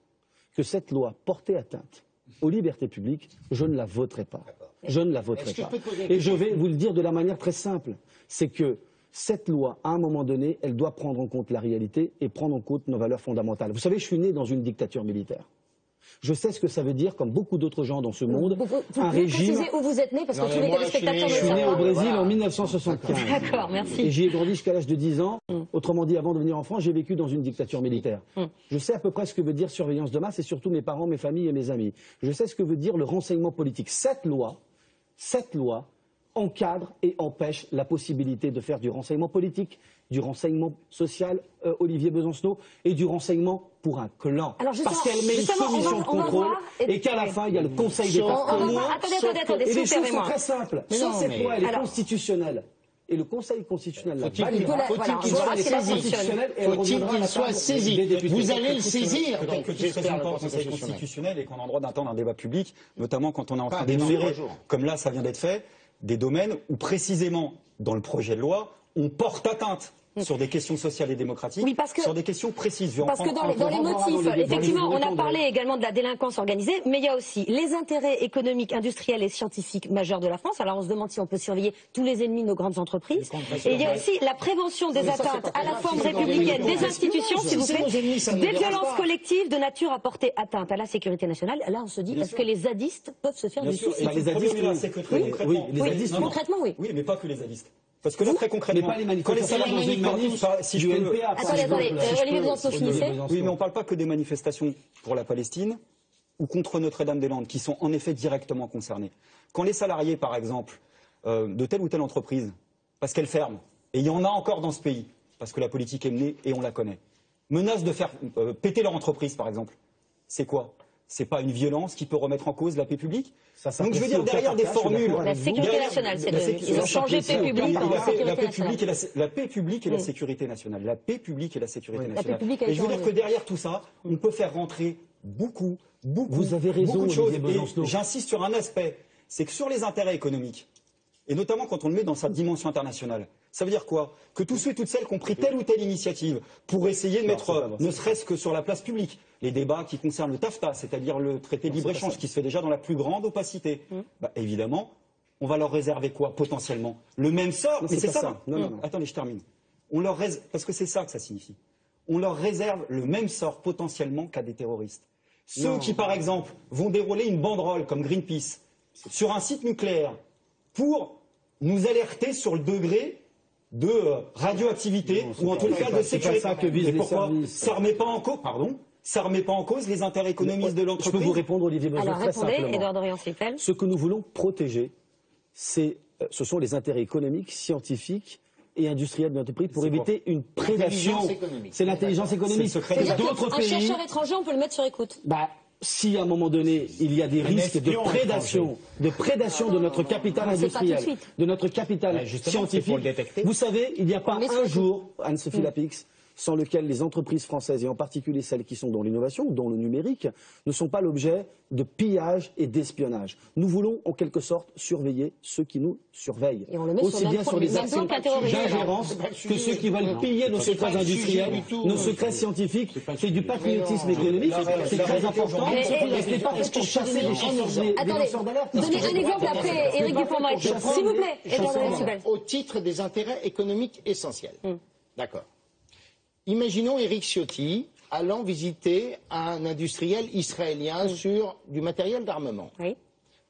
que cette loi portait atteinte aux libertés publiques, je ne la voterai pas. Je ne la voterai pas. Et je vais vous le dire de la manière très simple. C'est que cette loi, à un moment donné, elle doit prendre en compte la réalité et prendre en compte nos valeurs fondamentales. Vous savez, je suis né dans une dictature militaire. Je sais ce que ça veut dire, comme beaucoup d'autres gens dans ce monde, un régime... Vous précisez où vous êtes né, parce que tous les téléspectateurs... Je suis né au Brésil en 1975. D'accord, merci. Et j'y ai grandi jusqu'à l'âge de 10 ans. Autrement dit, avant de venir en France, j'ai vécu dans une dictature militaire. Je sais à peu près ce que veut dire surveillance de masse, et surtout mes parents, mes familles et mes amis. Je sais ce que veut dire le renseignement politique. Cette loi encadre et empêche la possibilité de faire du renseignement politique, du renseignement social, Olivier Besancenot, et du renseignement pour un clan. Parce qu'elle met une commission de contrôle et qu'à la fin, il y a le Conseil d'État. Attendez, et les choses sont très simples. Sauf cette loi, elle est constitutionnelle. Et le Conseil constitutionnel l'a validé. Faut-il qu'il soit saisi? Vous allez le saisir. Peut-être que tu ne présentes pas au Conseil constitutionnel et qu'on a le droit d'attendre un débat public, notamment quand on est en train d'énumérer, comme là, ça vient d'être fait, des domaines où précisément, dans le projet de loi, on porte atteinte sur des questions sociales et démocratiques, Oui, parce que- sur des questions précises. Parce que dans les motifs, effectivement, on a parlé également de la délinquance organisée, mais il y a aussi les intérêts économiques, industriels et scientifiques majeurs de la France. Alors on se demande si on peut surveiller tous les ennemis de nos grandes entreprises. Et il y a aussi la prévention des atteintes à la forme républicaine des institutions, s'il vous plaît, des violences collectives de nature à porter atteinte à la sécurité nationale. Là, on se dit, est-ce que les zadistes peuvent se faire du souci? Les zadistes, c'est que très concrètement. Oui, concrètement, oui. Oui, mais pas que les zadistes. Parce que là, très concrètement, quand les salariés dans une manif, si je peux... Attendez, Olivier Besançon, finissez. Oui, mais on ne parle pas que des manifestations pour la Palestine ou contre Notre-Dame-des-Landes, qui sont en effet directement concernés. Quand les salariés, par exemple, de telle ou telle entreprise, parce qu'elle ferme, et il y en a encore dans ce pays, parce que la politique est menée et on la connaît, menacent de faire péter leur entreprise, par exemple, c'est quoi? C'est pas une violence qui peut remettre en cause la paix publique? Donc je veux dire, derrière des formules... La sécurité nationale, c'est ils ont changé paix publique en sécurité nationale. La paix publique et la sécurité nationale. La paix publique et la sécurité nationale. Et je veux dire que derrière tout ça, on peut faire rentrer beaucoup Vous avez raison, beaucoup de choses. Olivier Besancenot. Et j'insiste sur un aspect, c'est que sur les intérêts économiques, et notamment quand on le met dans sa dimension internationale, ça veut dire quoi? Que tous ceux et toutes celles qui ont pris telle ou telle initiative pour essayer de mettre, ne serait-ce que sur la place publique, les débats qui concernent le TAFTA, c'est-à-dire le traité de libre-échange, qui se fait déjà dans la plus grande opacité, évidemment, on va leur réserver quoi, potentiellement? Le même sort? Non, mais c'est pas ça. Non. Attendez, je termine. On leur parce que c'est ça que ça signifie. On leur réserve le même sort potentiellement qu'à des terroristes. Ceux qui, par exemple, vont dérouler une banderole comme Greenpeace sur un site nucléaire pour nous alerter sur le degré de radioactivité ou en tout cas de sécurité. Et pourquoi ça remet pas en cause, ça remet pas en cause les intérêts économiques de l'entreprise? Je peux vous répondre, Olivier Besançon, Alors très répondez, simplement. Édouard Dorian-Sipel. Ce que nous voulons protéger, ce sont les intérêts économiques, scientifiques et industriels de notre pays pour éviter une prédation. C'est l'intelligence économique. C'est-à-dire D'autres qu'un pays. chercheur étranger, on peut le mettre sur écoute. Si à un moment donné, il y a des risques de prédation de notre capital industriel, de notre capital scientifique, vous savez, il n'y a pas un jour, Anne-Sophie Lapix, sans lequel les entreprises françaises, et en particulier celles qui sont dans l'innovation ou dans le numérique, ne sont pas l'objet de pillage et d'espionnage. Nous voulons en quelque sorte surveiller ceux qui nous surveillent, aussi bien sur les actions d'ingérence que ceux qui veulent piller nos secrets industriels, nos secrets scientifiques. C'est du patriotisme économique, c'est très important. Ce n'est pas fait pour chasser les lanceurs d'alerte. Donnez un exemple après, Éric Dupond-Moretti. S'il vous plaît, Édouard Dorian-Sipel. Au titre des intérêts économiques essentiels. D'accord. Imaginons Éric Ciotti allant visiter un industriel israélien sur du matériel d'armement. Oui.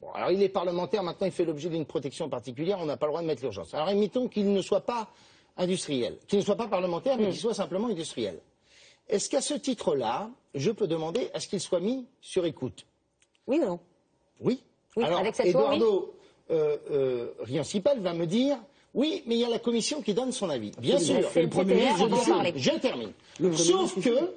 Bon, alors il est parlementaire, maintenant il fait l'objet d'une protection particulière, on n'a pas le droit de mettre l'urgence. Alors imitons qu'il ne soit pas industriel, qu'il ne soit pas parlementaire, mais qu'il soit simplement industriel. Est-ce qu'à ce titre-là, je peux demander à ce qu'il soit mis sur écoute? Oui ou non? Oui. Oui, alors, avec cette loi, Eduardo Riancipel va me dire... Oui, mais il y a la Commission qui donne son avis. Bien sûr, c'est le Premier ministre, on va en parler. Je termine. Sauf que,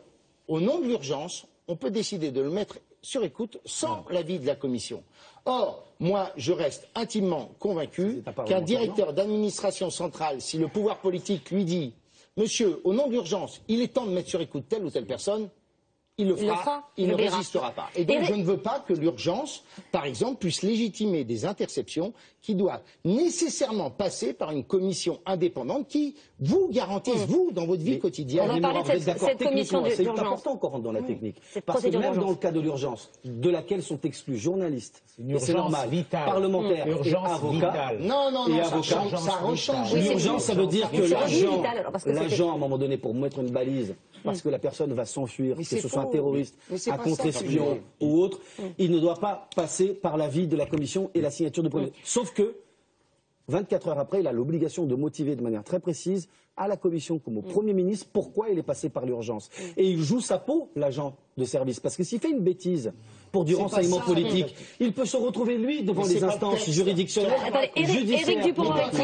au nom de l'urgence, on peut décider de le mettre sur écoute sans l'avis de la Commission. Or, moi, je reste intimement convaincu qu'un directeur d'administration centrale, si le pouvoir politique lui dit « Monsieur, au nom de l'urgence, il est temps de mettre sur écoute telle ou telle personne », il le fera, il ne résistera pas. Et donc je ne veux pas que l'urgence, par exemple, puisse légitimer des interceptions qui doivent nécessairement passer par une commission indépendante qui vous garantisse, vous, dans votre vie quotidienne. On va parler de cette commission d'urgence. C'est important qu'on rentre dans la technique. Parce que même dans le cas de l'urgence, de laquelle sont exclus journalistes, et c'est normal, parlementaires et avocats, ça rechange. L'urgence, ça veut dire que l'agent, à un moment donné, pour mettre une balise, parce que la personne va s'enfuir, que ce soit un terroriste, un contre-espion ou autre, il ne doit pas passer par l'avis de la commission et la signature de Premier. Sauf que, 24 heures après, il a l'obligation de motiver de manière très précise à la Commission comme au Premier ministre pourquoi il est passé par l'urgence. Et il joue sa peau, l'agent de service. Parce que s'il fait une bêtise pour du renseignement politique, il peut se retrouver, lui, devant les instances juridictionnelles, judiciaires. Éric Dupond-Moretti.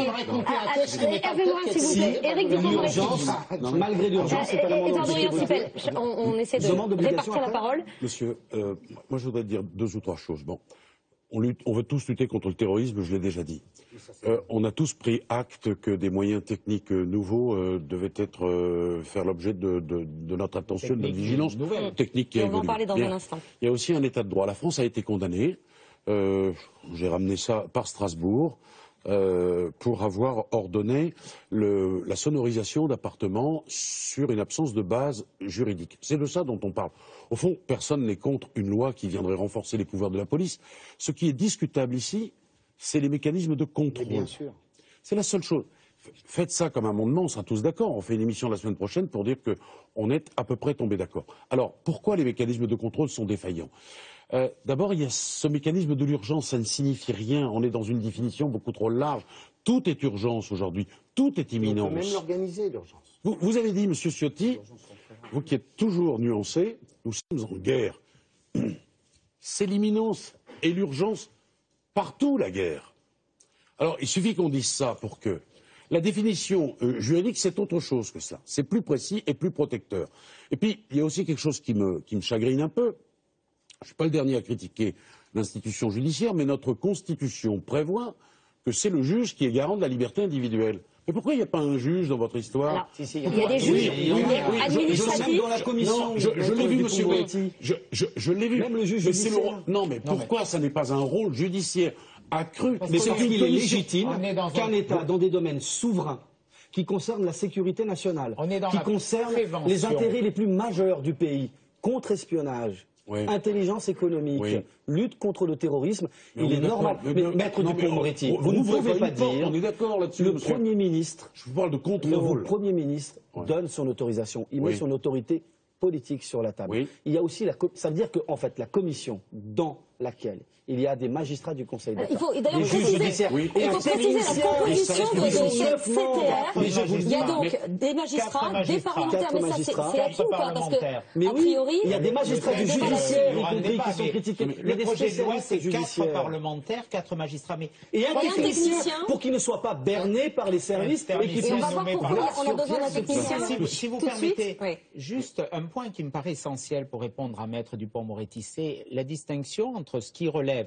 Éric Dupond-Moretti. Malgré l'urgence, c'est pas la Édouard Dorian-Sipel, on essaie de répartir la parole. Monsieur, moi je voudrais dire 2 ou 3 choses. Bon, on veut tous lutter contre le terrorisme, je l'ai déjà dit. On a tous pris acte que des moyens techniques nouveaux devaient faire l'objet de notre attention, de notre vigilance technique qui a évolué. On va en parler dans un instant. Il y a aussi un état de droit. La France a été condamnée, j'ai ramené ça par Strasbourg, pour avoir ordonné la sonorisation d'appartements sur une absence de base juridique. C'est de ça dont on parle. Au fond, personne n'est contre une loi qui viendrait renforcer les pouvoirs de la police. Ce qui est discutable ici, c'est les mécanismes de contrôle. Bien sûr. C'est la seule chose. Faites ça comme amendement, on sera tous d'accord. On fait une émission la semaine prochaine pour dire qu'on est à peu près tombé d'accord. Alors, pourquoi les mécanismes de contrôle sont défaillants? D'abord, il y a ce mécanisme de l'urgence, ça ne signifie rien. On est dans une définition beaucoup trop large. Tout est urgence aujourd'hui, tout est imminence. On peut même l'organiser, l'urgence. Vous avez dit, Monsieur Ciotti, vous qui êtes toujours nuancé, nous sommes en guerre. C'est l'imminence et l'urgence partout, la guerre. Alors, il suffit qu'on dise ça pour que... La définition juridique, c'est autre chose que cela. C'est plus précis et plus protecteur. Et puis, il y a aussi quelque chose qui me chagrine un peu. Je ne suis pas le dernier à critiquer l'institution judiciaire, mais notre Constitution prévoit que c'est le juge qui est garant de la liberté individuelle. Mais pourquoi il n'y a pas un juge dans votre histoire? Alors, il y a des juges administratifs. Dans la commission, je l'ai vu, monsieur Moretti. Je l'ai vu. Même le juge judiciaire. Non, mais pourquoi ça n'est pas un rôle judiciaire accru? Mais c'est qu'il est légitime qu'un État, dans des domaines souverains, qui concernent la sécurité nationale, qui concernent les intérêts les plus majeurs du pays, contre-espionnage, intelligence économique, lutte contre le terrorisme, il est normal. Mais maître Dupond-Moretti, vous ne pouvez pas dire, on est d'accord là-dessus, le Premier ministre, je vous parle de contrôle. Le Premier ministre donne son autorisation, il met son autorité politique sur la table. Il y a aussi ça veut dire qu'en fait la commission dans laquelle il y a des magistrats du Conseil d'État, des juges judiciaires, il faut préciser la composition de cette CTR. Il y a donc des magistrats, des parlementaires, mais ça c'est acquis ou pas? Parce que, a priori, il y a des magistrats du judiciaire, y compris, qui sont critiqués. Le projet de loi, c'est 4 parlementaires, 4 magistrats. Et un technicien pour qu'il ne soit pas berné par les services et qu'il puisse nommer par la on a besoin d'un technicien. Si vous permettez, juste un point qui me paraît essentiel pour répondre à maître Dupond-Moretti, c'est la distinction entre ce qui relève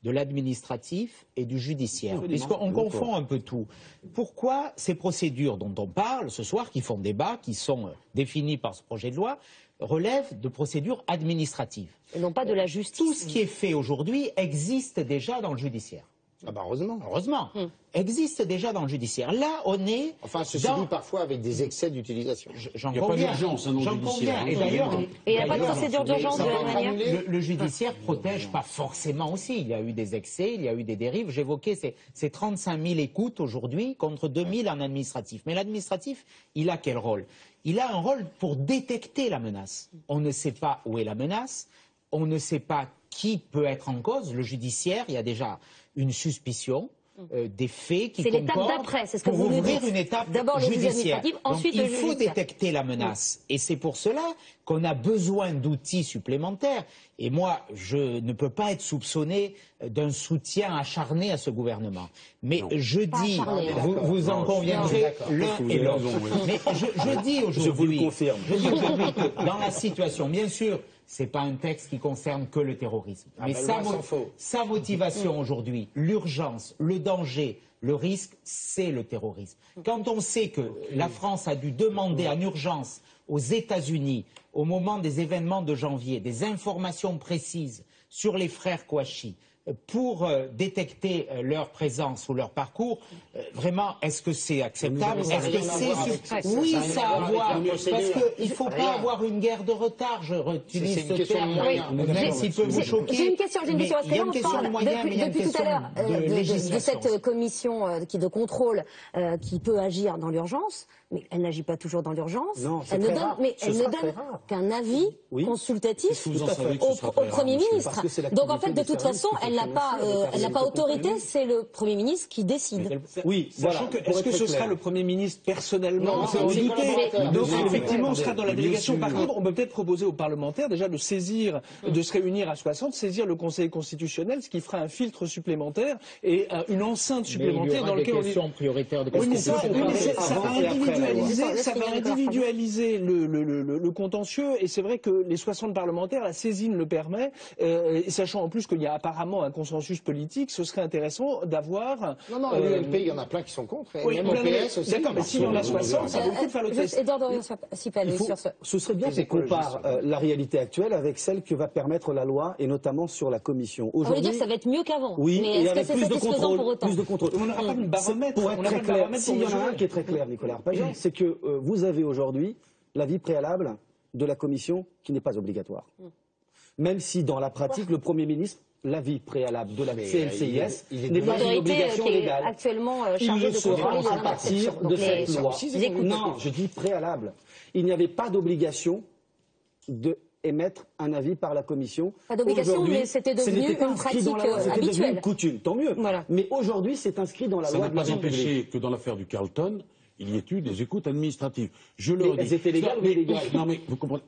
de l'administratif et du judiciaire, puisqu'on confond un peu tout. Pourquoi ces procédures dont on parle ce soir, qui font débat, qui sont définies par ce projet de loi, relèvent de procédures administratives? Et non pas de la justice. Tout ce qui est fait aujourd'hui existe déjà dans le judiciaire. Ah bah heureusement. Heureusement. Existe déjà dans le judiciaire. Là, on est... Enfin, ceci dit, parfois avec des excès d'utilisation. J'en conviens. Il n'y a pas d'urgence dans le judiciaire. Et d'ailleurs... Et il n'y a pas de procédure d'urgence de la même manière. Le judiciaire protège pas forcément aussi. Il y a eu des excès, il y a eu des dérives. J'évoquais ces 35 000 écoutes aujourd'hui contre 2 000 en administratif. Mais l'administratif, il a quel rôle? Il a un rôle pour détecter la menace. On ne sait pas où est la menace. On ne sait pas qui peut être en cause. Le judiciaire, il y a déjà une suspicion, des faits qui concordent d'après, c'est ce que pour vous nous ouvrir dites. une étape D'abord le juge judiciaire. administratif, ensuite Donc, le il faut judiciaire. détecter la menace. Et c'est pour cela qu'on a besoin d'outils supplémentaires. Et moi, je ne peux pas être soupçonné d'un soutien acharné à ce gouvernement. Mais je dis, vous en conviendrez l'un et l'autre. Mais je dis aujourd'hui, je vous le confirme. Je dis aujourd'hui que dans la situation, bien sûr, c'est pas un texte qui concerne que le terrorisme. Mais sa motivation aujourd'hui, l'urgence, le danger, le risque, c'est le terrorisme. Quand on sait que la France a dû demander en urgence aux États-Unis, au moment des événements de janvier, des informations précises sur les frères Kouachi, pour détecter leur présence ou leur parcours, vraiment, est-ce que c'est acceptable? Est-ce que c'est... Oui, ça a à voir. Parce qu'il ne faut pas avoir une guerre de retard, je utilise ce terme, même s'il peut vous choquer. J'ai une question, parce que là on parle depuis tout à l'heure de cette commission de contrôle qui peut agir dans l'urgence, mais elle n'agit pas toujours dans l'urgence. Elle ne donne qu'un avis consultatif au Premier ministre. Donc en fait, de toute façon, elle n'a pas autorité, c'est le Premier ministre qui décide. Oui, sachant que, est-ce que ce sera le Premier ministre personnellement? C'est redouté. Donc effectivement, on sera dans la délégation. Par contre, on peut peut-être proposer aux parlementaires déjà de saisir, de se réunir à 60, saisir le Conseil constitutionnel, ce qui fera un filtre supplémentaire et une enceinte supplémentaire dans laquelle on dit... prioritaire de ça va individualiser le contentieux, et c'est vrai que les 60 parlementaires, la saisine le permet, et sachant en plus qu'il y a apparemment un consensus politique, ce serait intéressant d'avoir... Non, à l'UMP, il y en a plein qui sont contre. Oui, même au PS aussi. D'accord, mais s'il y en a 60, ça vaut le coup de faire le test. Edouard Dorion-Sipel, sur ce. Ce serait bien qu'on compare la réalité actuelle avec celle que va permettre la loi, et notamment sur la commission. On veut dire que ça va être mieux qu'avant. Oui, mais est-ce que c'est satisfaisant pour autant? Plus de contrôle. On n'aura pas de baromètre. Pour être très clair, s'il y en a un qui est très clair, Nicolas Arpajon, c'est que vous avez aujourd'hui l'avis préalable de la commission qui n'est pas obligatoire. Même si dans la pratique, le Premier ministre, l'avis préalable de la CNCIS n'est pas une obligation légale. Actuellement chargée de contrôler à partir de cette loi. Non, je dis préalable. Il n'y avait pas d'obligation d'émettre un avis par la commission. Pas d'obligation, mais c'était devenu une pratique habituelle. C'était devenu une coutume, tant mieux. Voilà. Mais aujourd'hui, c'est inscrit dans la loi. Ça n'a pas empêché que dans l'affaire du Carlton, il y ait eu des écoutes administratives. Je le redis. Elles étaient légales ou illégales? Non, mais vous comprenez.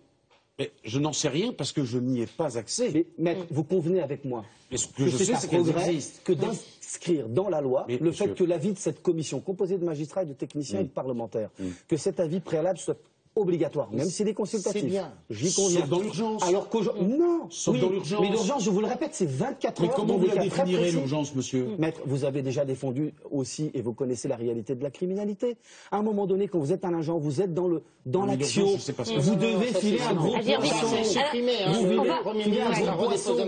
Mais je n'en sais rien parce que je n'y ai pas accès. Mais maître, vous convenez avec moi que c'est un progrès que d'inscrire dans la loi le fait que l'avis de cette commission, composée de magistrats et de techniciens et de parlementaires, que cet avis préalable soit obligatoire, même s'il est consultatif. C'est bien. J'y conviens. Sauf dans l'urgence. Alors qu'aujourd'hui, non. Sauf dans l'urgence. Mais l'urgence, je vous le répète, c'est 24 heures. Mais comment vous la définirez, l'urgence, monsieur? Maître, vous avez déjà défendu aussi, et vous connaissez la réalité de la criminalité. À un moment donné, quand vous êtes un agent, vous êtes dans l'action. Vous devez filer un gros poisson. Un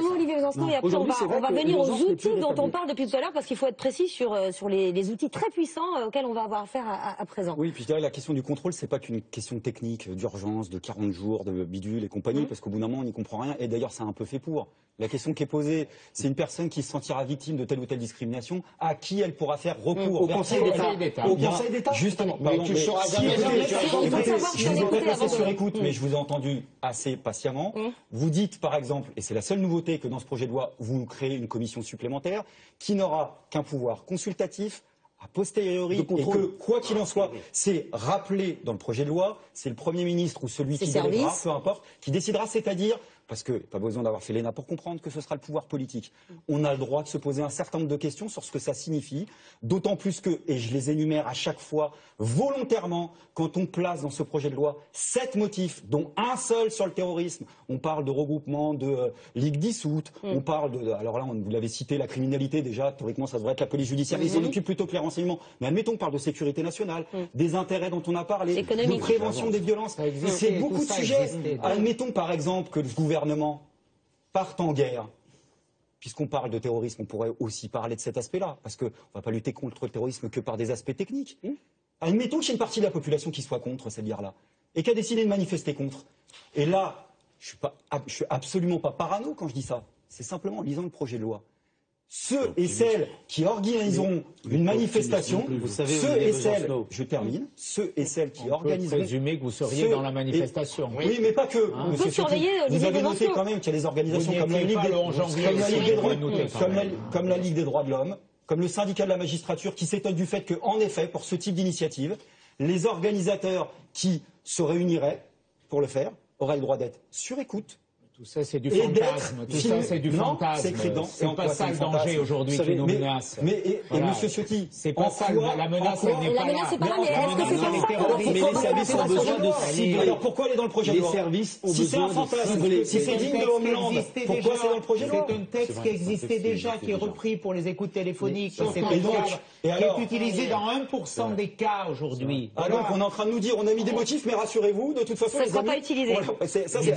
mot, Olivier Besancenot, et après on va venir aux outils dont on parle depuis tout à l'heure, parce qu'il faut être précis sur les outils très puissants auxquels on va avoir affaire à présent. Oui, puis je dirais la question du contrôle, c'est pas qu'une question technique, d'urgence, de 40 jours, de bidule et compagnie, parce qu'au bout d'un moment, on n'y comprend rien. Et d'ailleurs, c'est un peu fait pour. La question qui est posée, c'est une personne qui se sentira victime de telle ou telle discrimination, à qui elle pourra faire recours au Conseil d'État. Au Conseil d'État. Justement. Mais tu sauras jamais. Je vous ai passé sur écoute, mais je vous ai entendu assez patiemment. Vous dites, par exemple, et c'est la seule nouveauté, que dans ce projet de loi, vous créez une commission supplémentaire qui n'aura qu'un pouvoir consultatif, a posteriori, et que, quoi qu'il en soit, c'est rappelé dans le projet de loi, c'est le Premier ministre ou celui qui délèguera, peu importe, qui décidera, c'est-à-dire, parce que pas besoin d'avoir fait l'ENA pour comprendre que ce sera le pouvoir politique. On a le droit de se poser un certain nombre de questions sur ce que ça signifie, d'autant plus que, et je les énumère à chaque fois, volontairement, quand on place dans ce projet de loi 7 motifs, dont un seul sur le terrorisme, on parle de regroupement de ligues dissoutes, on parle de, alors là, vous l'avez cité, la criminalité, déjà, théoriquement, ça devrait être la police judiciaire, ils s'en occupent plutôt que les renseignements. Mais admettons, on parle de sécurité nationale, des intérêts dont on a parlé, de prévention des violences, c'est beaucoup de sujets. Admettons, par exemple, que le gouvernement parte en guerre. Puisqu'on parle de terrorisme, on pourrait aussi parler de cet aspect-là, parce qu'on ne va pas lutter contre le terrorisme que par des aspects techniques. Admettons qu'il y ait une partie de la population qui soit contre cette guerre-là, et qui a décidé de manifester contre. Et là, je ne suis absolument pas parano quand je dis ça. C'est simplement en lisant le projet de loi. Ceux et celles qui organiseront une manifestation, ceux et celles, je termine, ceux et celles qui organiseront... On peut présumer que vous seriez dans la manifestation. Oui, mais pas que. Monsieur Ciotti, vous avez noté quand même qu'il y a des organisations comme la Ligue des droits de l'homme, comme le syndicat de la magistrature, qui s'étonne du fait qu'en effet, pour ce type d'initiative, les organisateurs qui se réuniraient pour le faire auraient le droit d'être sur écoute. Tout ça, c'est du fantasme. Tout ça, c'est du fantasme. C'est pas ça le danger aujourd'hui qui nous menace. Mais Monsieur Ciotti, c'est pas ça la menace. Elle n'est pas là. La menace n'est pas là, mais est-ce que c'est ça? Mais les services ont besoin de cibler. Alors pourquoi elle est dans le projet de loi? Les services ont si c'est un fantasme, si c'est digne de Homeland, pourquoi c'est dans le projet de loi? C'est un texte qui existait déjà, qui est repris pour les écoutes téléphoniques. C'est un cadre qui est utilisé dans 1% des cas aujourd'hui. Ah donc on est en train de nous dire, on a mis des motifs, mais rassurez-vous, de toute façon, ça ne sera pas utilisé. Ça, c'est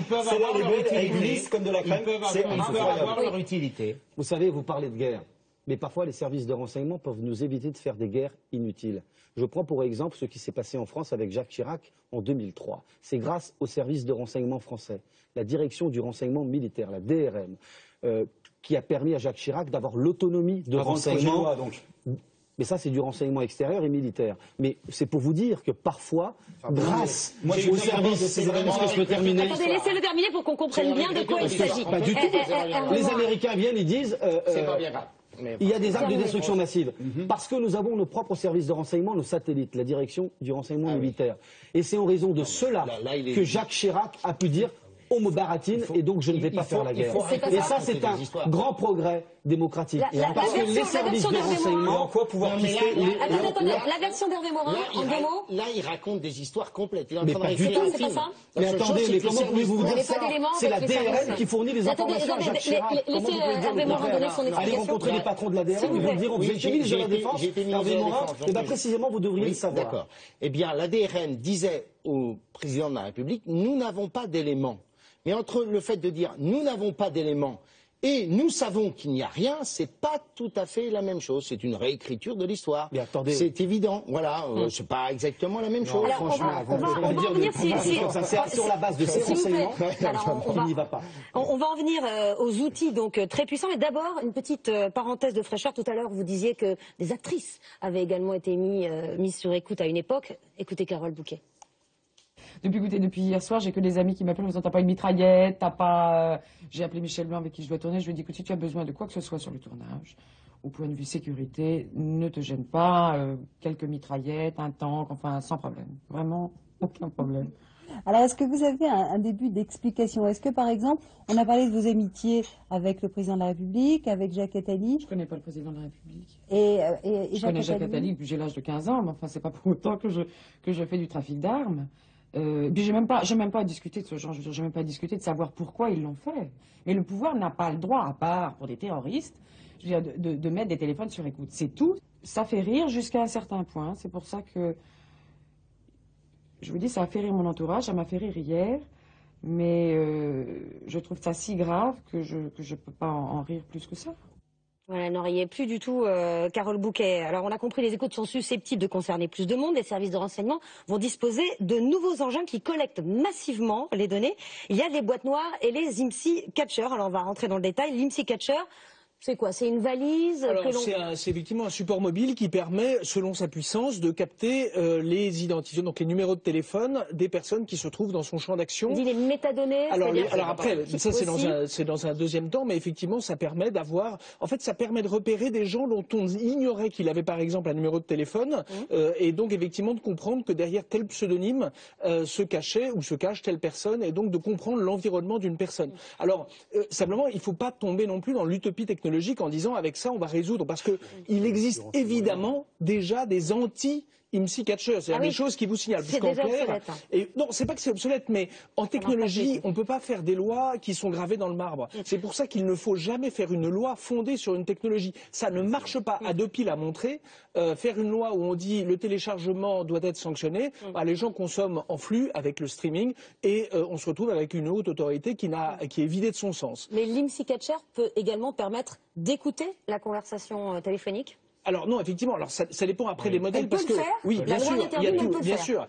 ils peuvent avoir leur utilité. Comme de la crème, c'est avoir leur utilité. Vous savez, vous parlez de guerre, mais parfois les services de renseignement peuvent nous éviter de faire des guerres inutiles. Je prends pour exemple ce qui s'est passé en France avec Jacques Chirac en 2003. C'est grâce aux services de renseignement français, la direction du renseignement militaire, la DRM, qui a permis à Jacques Chirac d'avoir l'autonomie de renseignement. Mais ça, c'est du renseignement extérieur et militaire. Mais c'est pour vous dire que parfois, grâce aux services... Est-ce que je peux terminer? Attendez, laissez-le terminer pour qu'on comprenne bien de quoi il s'agit. Pas du tout. Les Américains viennent et disent... il y a des armes de destruction massive. Parce que nous avons nos propres services de renseignement, nos satellites, la direction du renseignement militaire. Et c'est en raison de cela que Jacques Chirac a pu dire... on me baratine et donc je ne vais pas faire la guerre. Et ça, c'est un grand progrès démocratique. Parce que les services de renseignement... En quoi pouvoir pister... Attendez, la version d'Hervé Morin, en 2 mots. Là, il raconte des histoires complètes. Il est en Mais train de pas du réécrire tout, un c'est film. pas ça. Mais attendez, mais comment pouvez-vous vous dire ça? C'est la DRN qui fournit les informations à Jacques Chirac. Laissez Hervé Morin donner son explication. Allez rencontrer les patrons de la DRN, ils vont dire, vous êtes ministre de la Défense, Hervé Morin, et bien précisément, vous devriez le savoir. D'accord. Eh bien, la DRN disait au président de la République, nous n'avons pas d'éléments. Mais entre le fait de dire, nous n'avons pas d'éléments, et nous savons qu'il n'y a rien, c'est pas tout à fait la même chose. C'est une réécriture de l'histoire. Mais attendez. C'est évident. Voilà. C'est pas exactement la même chose. Alors, franchement. on va en venir sur la base de ces renseignements. On n'y va pas. On va en venir aux outils donc très puissants. Mais d'abord, une petite parenthèse de fraîcheur. Tout à l'heure, vous disiez que des actrices avaient également été mises sur écoute à une époque. Écoutez Carole Bouquet. Depuis hier soir, j'ai que des amis qui m'appellent en me disant t'as pas une mitraillette, t'as pas... J'ai appelé Michel Blanc avec qui je dois tourner, je lui ai dit écoute, si tu as besoin de quoi que ce soit sur le tournage, au point de vue sécurité, ne te gêne pas, quelques mitraillettes, un tank, enfin sans problème, vraiment aucun problème. Alors, est-ce que vous avez un début d'explication? Est-ce que, par exemple, on a parlé de vos amitiés avec le président de la République, avec Jacques Attali? Je connais pas le président de la République. Et je connais Jacques Attali depuis j'ai l'âge de 15 ans, mais enfin, c'est pas pour autant que je fais du trafic d'armes. Puis j'ai même pas discuté de ce genre, je veux dire, j'ai même pas discuté de savoir pourquoi ils l'ont fait. Mais le pouvoir n'a pas le droit, à part pour des terroristes, je veux dire, de mettre des téléphones sur écoute. C'est tout. Ça fait rire jusqu'à un certain point. C'est pour ça que, je vous dis, ça a fait rire mon entourage, ça m'a fait rire hier. Mais je trouve ça si grave que je peux pas en rire plus que ça. Voilà, n'auriez plus du tout Carole Bouquet. Alors on a compris, les écoutes sont susceptibles de concerner plus de monde. Les services de renseignement vont disposer de nouveaux engins qui collectent massivement les données. Il y a les boîtes noires et les IMSI Catcher. Alors on va rentrer dans le détail. L'IMSI Catcher, c'est quoi? C'est une valise? C'est effectivement un support mobile qui permet, selon sa puissance, de capter les identités, donc les numéros de téléphone des personnes qui se trouvent dans son champ d'action. On dit les métadonnées. Alors après, ça c'est dans un deuxième temps, mais effectivement ça permet d'avoir, en fait ça permet de repérer des gens dont on ignorait qu'il avait par exemple un numéro de téléphone, et donc effectivement de comprendre que derrière tel pseudonyme se cachait ou se cache telle personne, et donc de comprendre l'environnement d'une personne. Alors simplement, il ne faut pas tomber non plus dans l'utopie technologique en disant avec ça on va résoudre, parce qu'il existe évidemment déjà des IMSI Catcher, c'est-à-dire des choses qui vous signalent. C'est déjà obsolète. Non, c'est pas que c'est obsolète, mais en technologie, on ne peut pas faire des lois qui sont gravées dans le marbre. C'est pour ça qu'il ne faut jamais faire une loi fondée sur une technologie. Ça ne marche pas. Adopi l'a montré. Faire une loi où on dit le téléchargement doit être sanctionné, les gens consomment en flux avec le streaming et on se retrouve avec une haute autorité qui est vidée de son sens. Mais l'IMSI Catcher peut également permettre d'écouter la conversation téléphonique? Alors non, effectivement, alors ça dépend après des modèles, parce que oui, bien sûr, il y a tout, bien sûr.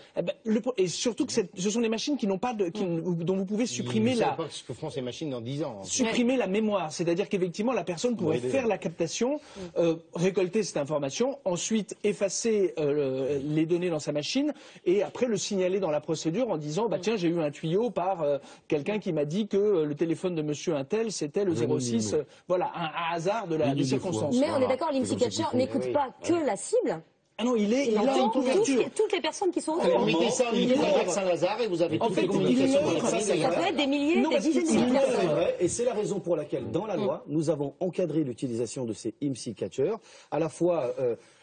Et surtout que ce sont des machines qui n'ont pas dont vous pouvez supprimer pas ce que feront ces machines dans 10 ans. Supprimer la mémoire, c'est-à-dire qu'effectivement la personne pourrait faire la captation, récolter cette information, ensuite effacer les données dans sa machine et après le signaler dans la procédure en disant tiens, j'ai eu un tuyau par quelqu'un qui m'a dit que le téléphone de monsieur Untel c'était le 06, voilà, un hasard des circonstances. Mais on est d'accord, l'IMSI Catcher n'écoute pas que la cible. Ah non, il a une couverture. Toutes les personnes qui sont autour. Alors, mettez ça au niveau de Saint-Lazare et vous avez toutes les communications. Ça peut être des milliers, des dizaines de milliers de personnes. Et c'est la raison pour laquelle, dans la loi, nous avons encadré l'utilisation de ces IMSI Catcher. À la fois,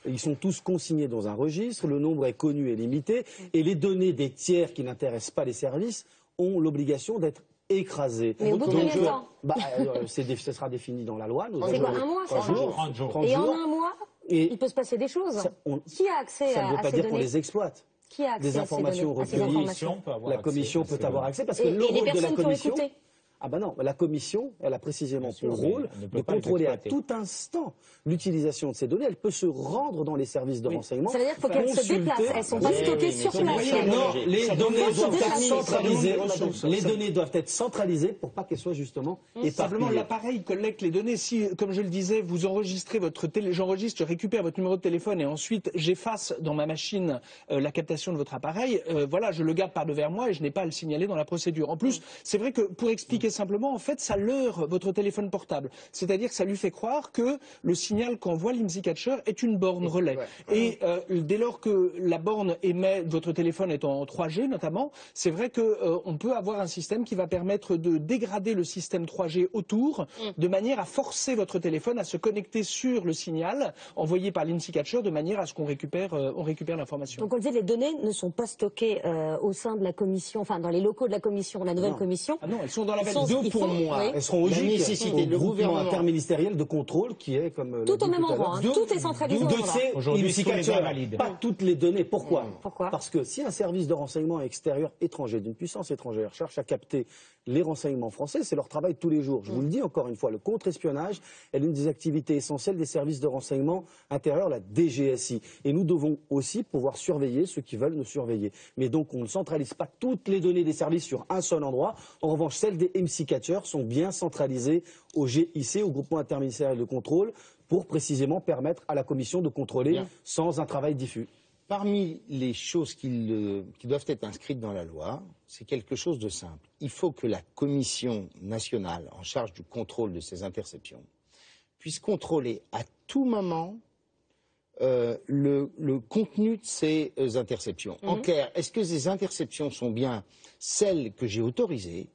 ils sont tous consignés dans un registre, le nombre est connu et limité, et les données des tiers qui n'intéressent pas les services ont l'obligation d'être écrasé. Mais au bout de combien de temps? Ce sera défini dans la loi. C'est quoi, un mois? 30 jours. Et en un mois, il peut se passer des choses. Qui a accès à ces données? Ça ne veut pas dire qu'on les exploite. Qui a accès des informations recueillies, la commission peut avoir accès, parce que le rôle de la commission... Ah ben non, la commission, elle a précisément pour rôle de contrôler à tout instant l'utilisation de ces données. Elle peut se rendre dans les services de renseignement. Ça veut dire qu'il faut qu'elles se déplacent. Elles ne sont pas stockées sur place. Non, les données doivent être centralisées. Les données doivent être centralisées pour pas qu'elles soient justement éparpillées. Simplement, l'appareil collecte les données. Si, comme je le disais, vous enregistrez j'enregistre, je récupère votre numéro de téléphone et ensuite j'efface dans ma machine la captation de votre appareil, voilà, je le garde par devers moi et je n'ai pas à le signaler dans la procédure. En plus, c'est vrai que pour expliquer très simplement, en fait, ça leurre votre téléphone portable. C'est-à-dire que ça lui fait croire que le signal qu'envoie l'IMSI Catcher est une borne relais. Et dès lors que la borne émet, votre téléphone est en 3G notamment, c'est vrai qu'on peut avoir un système qui va permettre de dégrader le système 3G autour, de manière à forcer votre téléphone à se connecter sur le signal envoyé par l'IMSI Catcher, de manière à ce qu'on récupère l'information. Donc on disait les données ne sont pas stockées au sein de la commission, enfin dans les locaux de la commission, la nouvelle commission. Ah non, elles sont dans la Deux pour moi. Oui. Elles seront La logiques nécessité au de groupement gouvernement interministériel de contrôle qui est comme tout au même endroit, hein. Tout est centralisé au même endroit. Aujourd'hui, tous les gens valident. Pas toutes les données. Pourquoi Pourquoi? Parce que si un service de renseignement extérieur étranger, d'une puissance étrangère, cherche à capter les renseignements français, c'est leur travail de tous les jours. Je vous le dis encore une fois, le contre-espionnage est l'une des activités essentielles des services de renseignement intérieur, la DGSI. Et nous devons aussi pouvoir surveiller ceux qui veulent nous surveiller. Mais donc on ne centralise pas toutes les données des services sur un seul endroit. En revanche, celles des IMSI Catcher sont bien centralisées au GIC, au groupement interministériel de contrôle, pour précisément permettre à la commission de contrôler sans un travail diffus. Parmi les choses qui doivent être inscrites dans la loi, c'est quelque chose de simple. Il faut que la commission nationale en charge du contrôle de ces interceptions puisse contrôler à tout moment le contenu de ces interceptions. En clair, est-ce que ces interceptions sont bien celles que j'ai autorisées?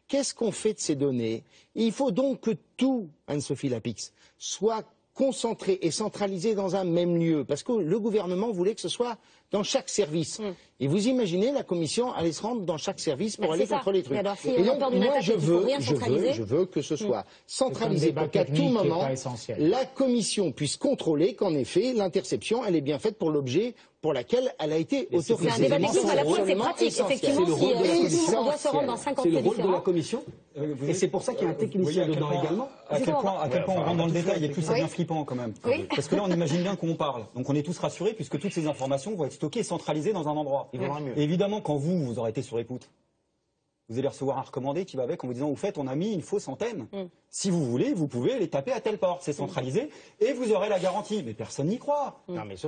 Qu'est-ce qu'on fait de ces données? Il faut donc que tout, Anne-Sophie Lapix, soit concentré et centralisé dans un même lieu, parce que le gouvernement voulait que ce soit dans chaque service. Et vous imaginez, la commission allait se rendre dans chaque service pour aller contrôler les trucs. Et donc, moi, je veux que ce soit centralisé pour qu'à tout moment, la commission puisse contrôler qu'en effet, l'interception, elle est bien faite pour l'objet pour laquelle elle a été autorisée. C'est un débat technique, à la fois c'est pratique, effectivement, si on doit se rendre dans 50 C'est le lieux rôle de la différents. commission, et c'est pour ça qu'il y a un technicien dedans également. À quel point on rentre dans le détail et plus ça devient flippant quand même. Parce que là, on imagine bien qu'on parle. Donc on est tous rassurés puisque toutes ces informations vont être stockées et centralisées dans un endroit. Et évidemment, quand vous aurez été sur écoute, vous allez recevoir un recommandé qui va avec en vous disant, au fait, on a mis une fausse antenne. Si vous voulez, vous pouvez les taper à telle porte. C'est centralisé et vous aurez la garantie. Mais personne n'y croit.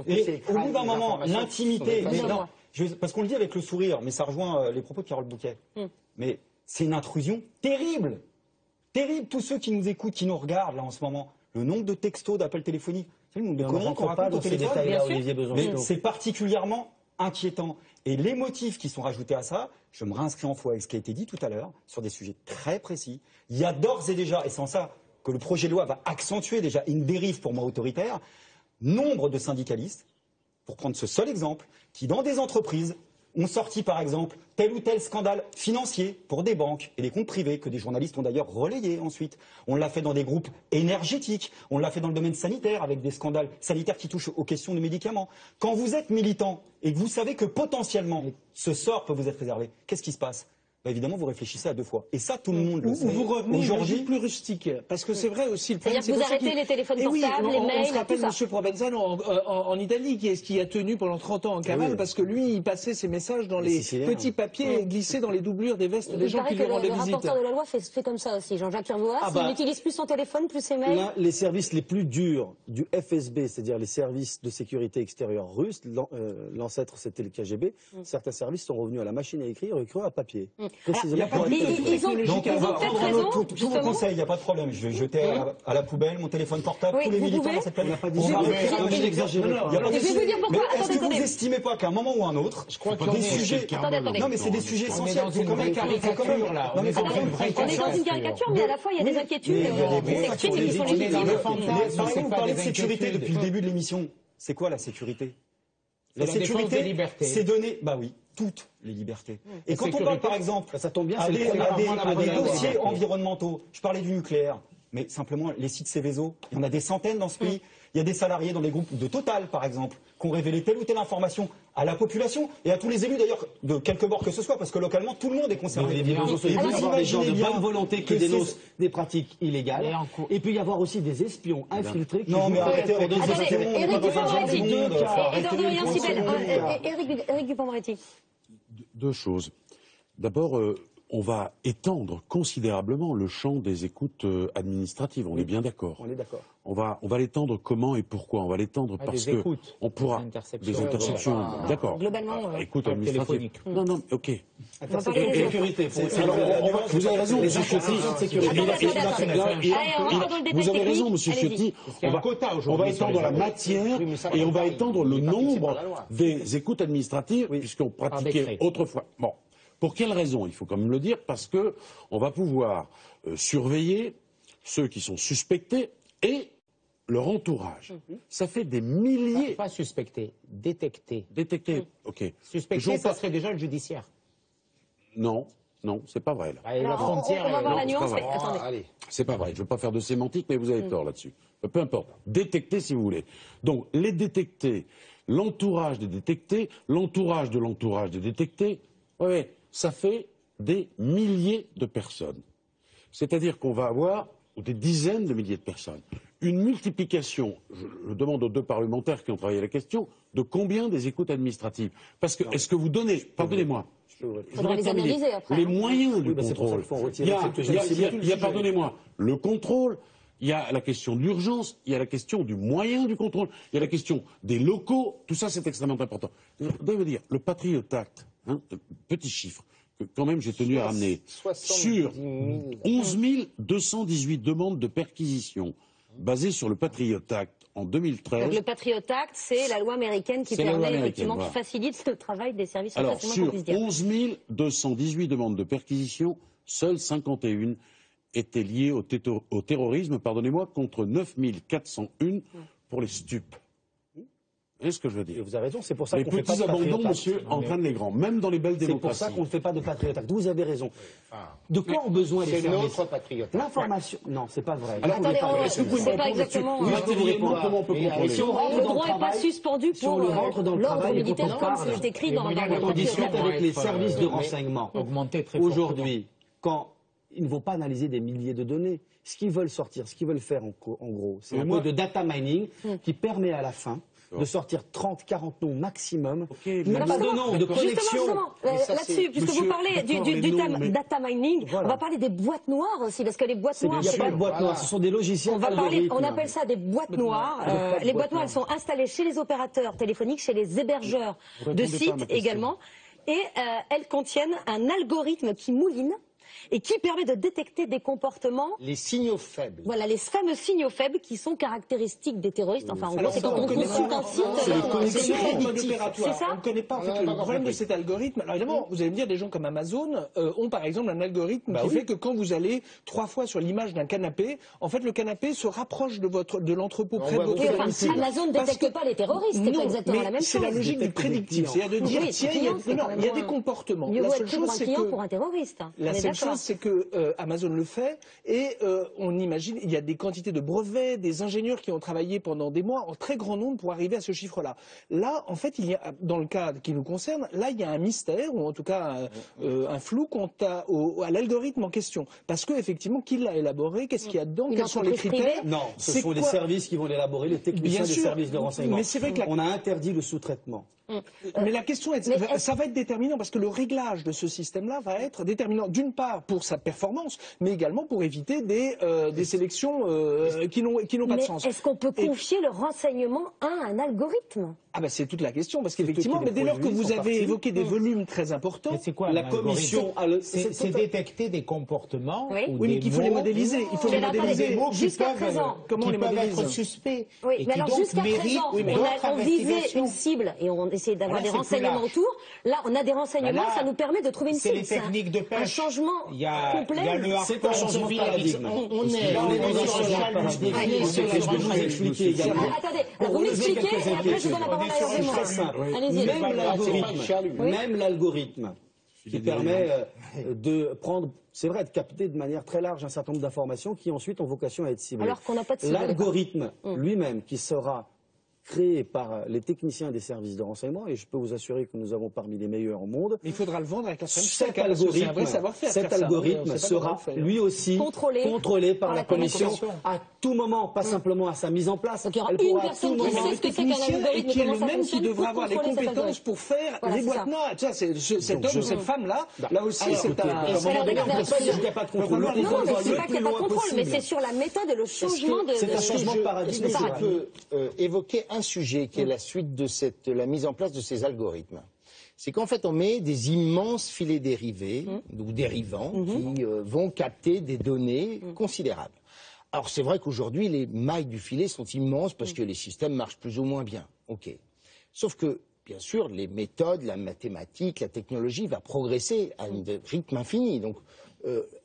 Et au bout d'un moment, l'intimité... Parce qu'on le dit avec le sourire, mais ça rejoint les propos de Carole Bouquet. Mais c'est une intrusion terrible. Terrible, tous ceux qui nous écoutent, qui nous regardent là en ce moment. Le nombre de textos, d'appels téléphoniques. Vous savez, le nombre de conneries qu'on raconte au téléphone. Mais c'est particulièrement inquiétant. Et les motifs qui sont rajoutés à ça, je me réinscris en foi avec ce qui a été dit tout à l'heure, sur des sujets très précis. Il y a d'ores et déjà, et c'est en ça que le projet de loi va accentuer déjà une dérive pour moi autoritaire, nombre de syndicalistes, pour prendre ce seul exemple, qui dans des entreprises ont sorti par exemple tel ou tel scandale financier pour des banques et des comptes privés que des journalistes ont d'ailleurs relayé ensuite. On l'a fait dans des groupes énergétiques, on l'a fait dans le domaine sanitaire avec des scandales sanitaires qui touchent aux questions de médicaments. Quand vous êtes militant et que vous savez que potentiellement ce sort peut vous être réservé, qu'est-ce qui se passe ? Évidemment, vous réfléchissez à deux fois. Et ça, tout le monde le sait. Vous revenez aujourd'hui plus rustique. Parce que c'est vrai aussi, le problème, c'est-à-dire que vous arrêtez les téléphones portables, les mails, on se rappelle tout ça. M. Provenzano en Italie, qui a tenu pendant 30 ans en cavale, parce que lui, il passait ses messages dans les petits papiers glissés dans les doublures des vestes des gens qui lui rendaient visite. Le rapporteur de la loi fait comme ça aussi, Jean-Jacques Urvoas. Il n'utilise plus son téléphone, plus ses mails. Là, les services les plus durs du FSB, c'est-à-dire les services de sécurité extérieure russes, l'ancêtre c'était le KGB, certains services sont revenus à la machine à écrire et écrire à papier. Précisément. Ils ont peut-être raison. Tous vos conseils, il n'y a pas de problème. Je vais jeter à la poubelle mon téléphone portable, tous les militants dans cette planète. Je vais exagérer. Je vais vous dire pourquoi. Est-ce que vous n'estimez pas qu'à un moment ou un autre, je crois que des sujets. Non, mais c'est des sujets essentiels. On est dans une caricature là. On est dans une vraie On est dans une caricature, mais à la fois il y a des inquiétudes qui s'expriment et qui sont légitimes. Vous parlez de sécurité depuis le début de l'émission. C'est quoi la sécurité? La sécurité, c'est donner, bah oui, toutes les libertés. Et quand on parle, par exemple, ça tombe bien, à des dossiers environnementaux, je parlais du nucléaire, mais simplement les sites Céveso, il y en a des centaines dans ce pays. Il y a des salariés dans les groupes de Total, par exemple, qui ont révélé telle ou telle information à la population et à tous les élus d'ailleurs, de quelque bord que ce soit, parce que localement, tout le monde est concerné. Il peut y avoir des gens de bonne volonté qui dénoncent des pratiques illégales. Et puis y avoir aussi des espions infiltrés qui... Non, mais arrêtez avec des espions. Éric Dupond-Moretti. Deux choses. D'abord, on va étendre considérablement le champ des écoutes administratives. On est bien d'accord. On est d'accord. On va l'étendre comment et pourquoi? On va l'étendre parce que on pourra des interceptions. D'accord. Globalement, écoute administrative. Non, non, ok. Sécurité. Vous avez raison, Monsieur Ciotti. Vous avez raison, Monsieur Ciotti. On va étendre la matière et on va étendre le nombre des écoutes administratives puisqu'on pratiquait autrefois. Bon. Pour quelle raison? Il faut quand même le dire, parce que on va pouvoir surveiller ceux qui sont suspectés et leur entourage. Ça fait des milliers... Pas suspectés, détectés. Détectés, ok. Suspectés, ça serait déjà le judiciaire. Non, non, c'est pas vrai. Là. Alors, la frontière, on va voir la nuance, mais attendez. attendez. C'est pas vrai, je ne veux pas faire de sémantique, mais vous avez tort là-dessus. Peu importe. Détectés, si vous voulez. Donc, les détectés, l'entourage des détectés, l'entourage de l'entourage des détectés, ouais, ça fait des milliers de personnes. C'est-à-dire qu'on va avoir des dizaines de milliers de personnes. Une multiplication, je demande aux deux parlementaires qui ont travaillé la question, de combien des écoutes administratives? Parce que, est-ce que vous donnez, pardonnez-moi, les moyens du contrôle. Il y a, pardonnez-moi, le contrôle, il y a la question de l'urgence, il y a la question du moyen du contrôle, il y a la question des locaux, tout ça c'est extrêmement important. Je dois vous dire, le Patriot Act, petit chiffre, que quand même j'ai tenu à ramener, sur 11 218 demandes de perquisition basées sur le Patriot Act en 2013. Donc le Patriot Act, c'est la loi américaine qui permet effectivement, qui facilite le travail des services. Alors sur 11 218 demandes de perquisition, seules 51 étaient liées au terrorisme, pardonnez-moi, contre 9 401 pour les stupes. Vous voyez ce que je veux dire? Vous avez raison, c'est pour ça qu'on ne fait pas de petits Patriot abandons, Act. monsieur, entraînent les grands, même dans les belles démocraties. C'est pour ça qu'on ne fait pas de Patriot Act. Vous avez raison. De quoi ont besoin les services? C'est notre Patriot Act. L'information. Non, c'est pas vrai. Alors, attendez, c'est pas exactement. Comment on peut contrôler? Le droit n'est pas suspendu pour l'ordre militaire comme c'est écrit dans le Patriot Act. Avec les services de renseignement. Augmenter très Aujourd'hui, quand ils ne vont pas analyser des milliers de données, ce qu'ils veulent sortir, ce qu'ils veulent faire en gros, c'est un peu de data mining qui permet à la fin de sortir 30, 40 noms maximum, de noms, de connexions. Justement, là-dessus, puisque vous parlez du thème data mining, on va parler des boîtes noires aussi, parce que les boîtes noires... Il n'y a pas de boîtes noires, ce sont des logiciels algorithmes. On appelle ça des boîtes noires. Les boîtes noires, elles sont installées chez les opérateurs téléphoniques, chez les hébergeurs de sites également, et elles contiennent un algorithme qui mouline, et qui permet de détecter des comportements... Les signaux faibles. Voilà, les fameux signaux faibles qui sont caractéristiques des terroristes. Enfin, en gros, c'est quand on consulte un site... C'est ça. On ne connaît pas en fait, le problème de cet algorithme. Alors évidemment, vous allez me dire, des gens comme Amazon ont par exemple un algorithme qui fait que quand vous allez 3 fois sur l'image d'un canapé, en fait, le canapé se rapproche de l'entrepôt près de votre domicile. Amazon ne détecte pas les terroristes, c'est pas exactement la même chose. C'est la logique du prédictif. C'est-à-dire de dire, tiens, il y a des comportements. Mieux vaut être pris pour un client pour un terroriste. La seule chose, c'est que Amazon le fait et on imagine, il y a des quantités de brevets, des ingénieurs qui ont travaillé pendant des mois en très grand nombre pour arriver à ce chiffre-là. Là, en fait, il y a, dans le cas qui nous concerne, là, il y a un mystère ou en tout cas un flou quant à l'algorithme en question. Parce que effectivement, qui l'a élaboré, qu'est-ce qu'il y a dedans, quels sont les critères? Non, ce sont les services qui vont l'élaborer, les techniciens des services de renseignement. Mais c'est vrai que on a interdit le sous-traitement. Mais la question est, ça va être déterminant parce que le réglage de ce système-là va être déterminant d'une part pour sa performance, mais également pour éviter des sélections qui n'ont pas de sens. Est-ce qu'on peut confier le renseignement à un algorithme? Ah ben c'est toute la question parce qu'effectivement, mais dès lors que vous avez évoqué des volumes très importants, c'est quoi la commission, c'est détecter des comportements. Oui, mais qu'il faut les modéliser. Il faut les modéliser. Jusqu'à présent, comment les modéliser? Être suspects. Oui, mais alors jusqu'à présent, on visait une cible et on essayait d'avoir des renseignements autour. Là, on a des renseignements, ça nous permet de trouver une cible. C'est les techniques de pêche. Un changement complet. Il y a le c'est un changement de paradigme. On est dans un changement de paradigme. Je vais vous expliquer également. Attendez, vous m'expliquez et après je donne la parole à Hervé Morin. Même l'algorithme qui permet de prendre, c'est vrai, de capter de manière très large un certain nombre d'informations qui ensuite ont vocation à être ciblées. Alors qu'on n'a pas de cible. L'algorithme lui-même qui sera créé par les techniciens des services de renseignement, et je peux vous assurer que nous avons parmi les meilleurs au monde. Mais il faudra le vendre avec la Cet algorithme sera lui aussi contrôlé par la Commission à tout moment, pas simplement à sa mise en place. Donc il y aura une personne qui sait ce que c'est qu'un algorithme et qui est le même qui devra avoir les compétences pour faire les boîtes noires. Cet homme ou cette femme-là, là aussi, c'est un... À un moment donné, on ne peut pas dire qu'il n'y a pas de contrôle. Non, mais c'est pas qu'il n'y a pas de contrôle, mais c'est sur la méthode et le changement de... C'est un changement de paradigme. Est-ce que je peux évoquer un sujet qui est la suite de la mise en place de ces algorithmes? C'est qu'en fait, on met des immenses filets dérivés ou dérivants qui vont capter des données considérables. Alors, c'est vrai qu'aujourd'hui, les mailles du filet sont immenses parce que les systèmes marchent plus ou moins bien. OK. Sauf que, bien sûr, les méthodes, la mathématique, la technologie va progresser à un rythme infini. Donc,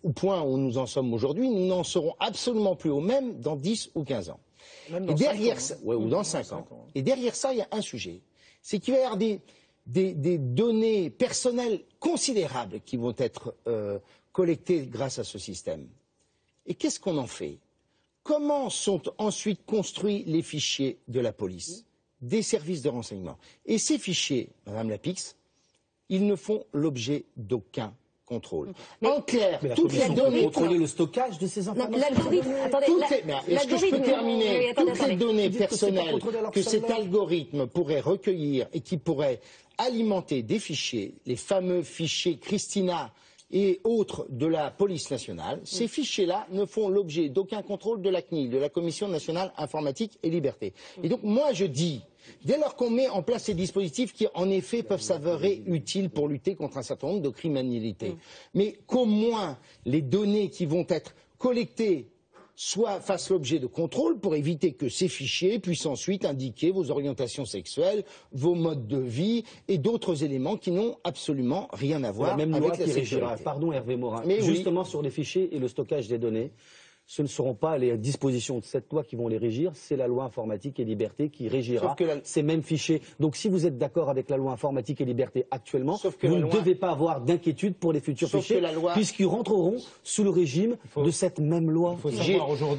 au point où nous en sommes aujourd'hui, nous n'en serons absolument plus au même dans 10 ou 15 ans. Même dans Et derrière 5 ans, ça, ou dans 5 ans. Et derrière ça, il y a un sujet. C'est qu'il va y avoir des données personnelles considérables qui vont être collectées grâce à ce système. Et qu'est-ce qu'on en fait? Comment sont ensuite construits les fichiers de la police, des services de renseignement? Et ces fichiers, Madame Lapix, ils ne font l'objet d'aucun contrôle. En clair, toutes les données... Contrôler le stockage de ces informations. L'algorithme, attendez, est-ce que je peux terminer? Toutes les données personnelles que cet algorithme pourrait recueillir et qui pourrait alimenter des fichiers, les fameux fichiers Christina et autres de la police nationale, ces fichiers-là ne font l'objet d'aucun contrôle de la CNIL, de la Commission nationale informatique et liberté. Et donc moi je dis, dès lors qu'on met en place ces dispositifs qui en effet peuvent s'avérer utiles pour lutter contre un certain nombre de criminalités, mais qu'au moins les données qui vont être collectées fassent l'objet de contrôle pour éviter que ces fichiers puissent ensuite indiquer vos orientations sexuelles, vos modes de vie et d'autres éléments qui n'ont absolument rien à voir avec la sécurité. Pardon Hervé Morin, mais justement sur les fichiers et le stockage des données, ce ne seront pas les dispositions de cette loi qui vont les régir, c'est la loi informatique et liberté qui régira ces mêmes fichiers. Donc si vous êtes d'accord avec la loi informatique et liberté actuellement, vous ne devez pas avoir d'inquiétude pour les futurs fichiers, puisqu'ils rentreront sous le régime de cette même loi.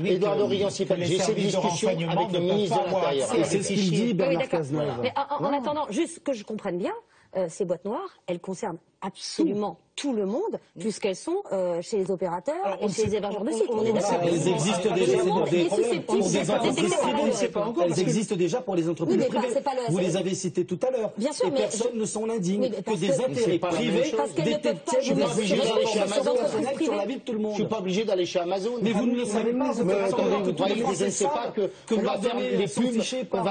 Eduardo Riancipal, j'ai cette discussion avec le ministre de l'Intérieur. C'est ce qu'il dit Bernard Cazeneuve. Mais en attendant, juste que je comprenne bien, ces boîtes noires, elles concernent absolument tout le monde, puisqu'elles sont chez les opérateurs et chez les hébergeurs de sites. On est d'accord. Elles existent déjà pour des entreprises privées. Elles existent déjà pour les entreprises privées. Vous les avez citées tout à l'heure. Bien sûr, et personne ne s'en indigne. Que des intérêts privés détiennent des informations sur la vie de tout le monde. Je ne suis pas obligé d'aller chez Amazon. Mais vous ne le savez pas. Je ne sais pas qu'on va faire les pubs, qu'on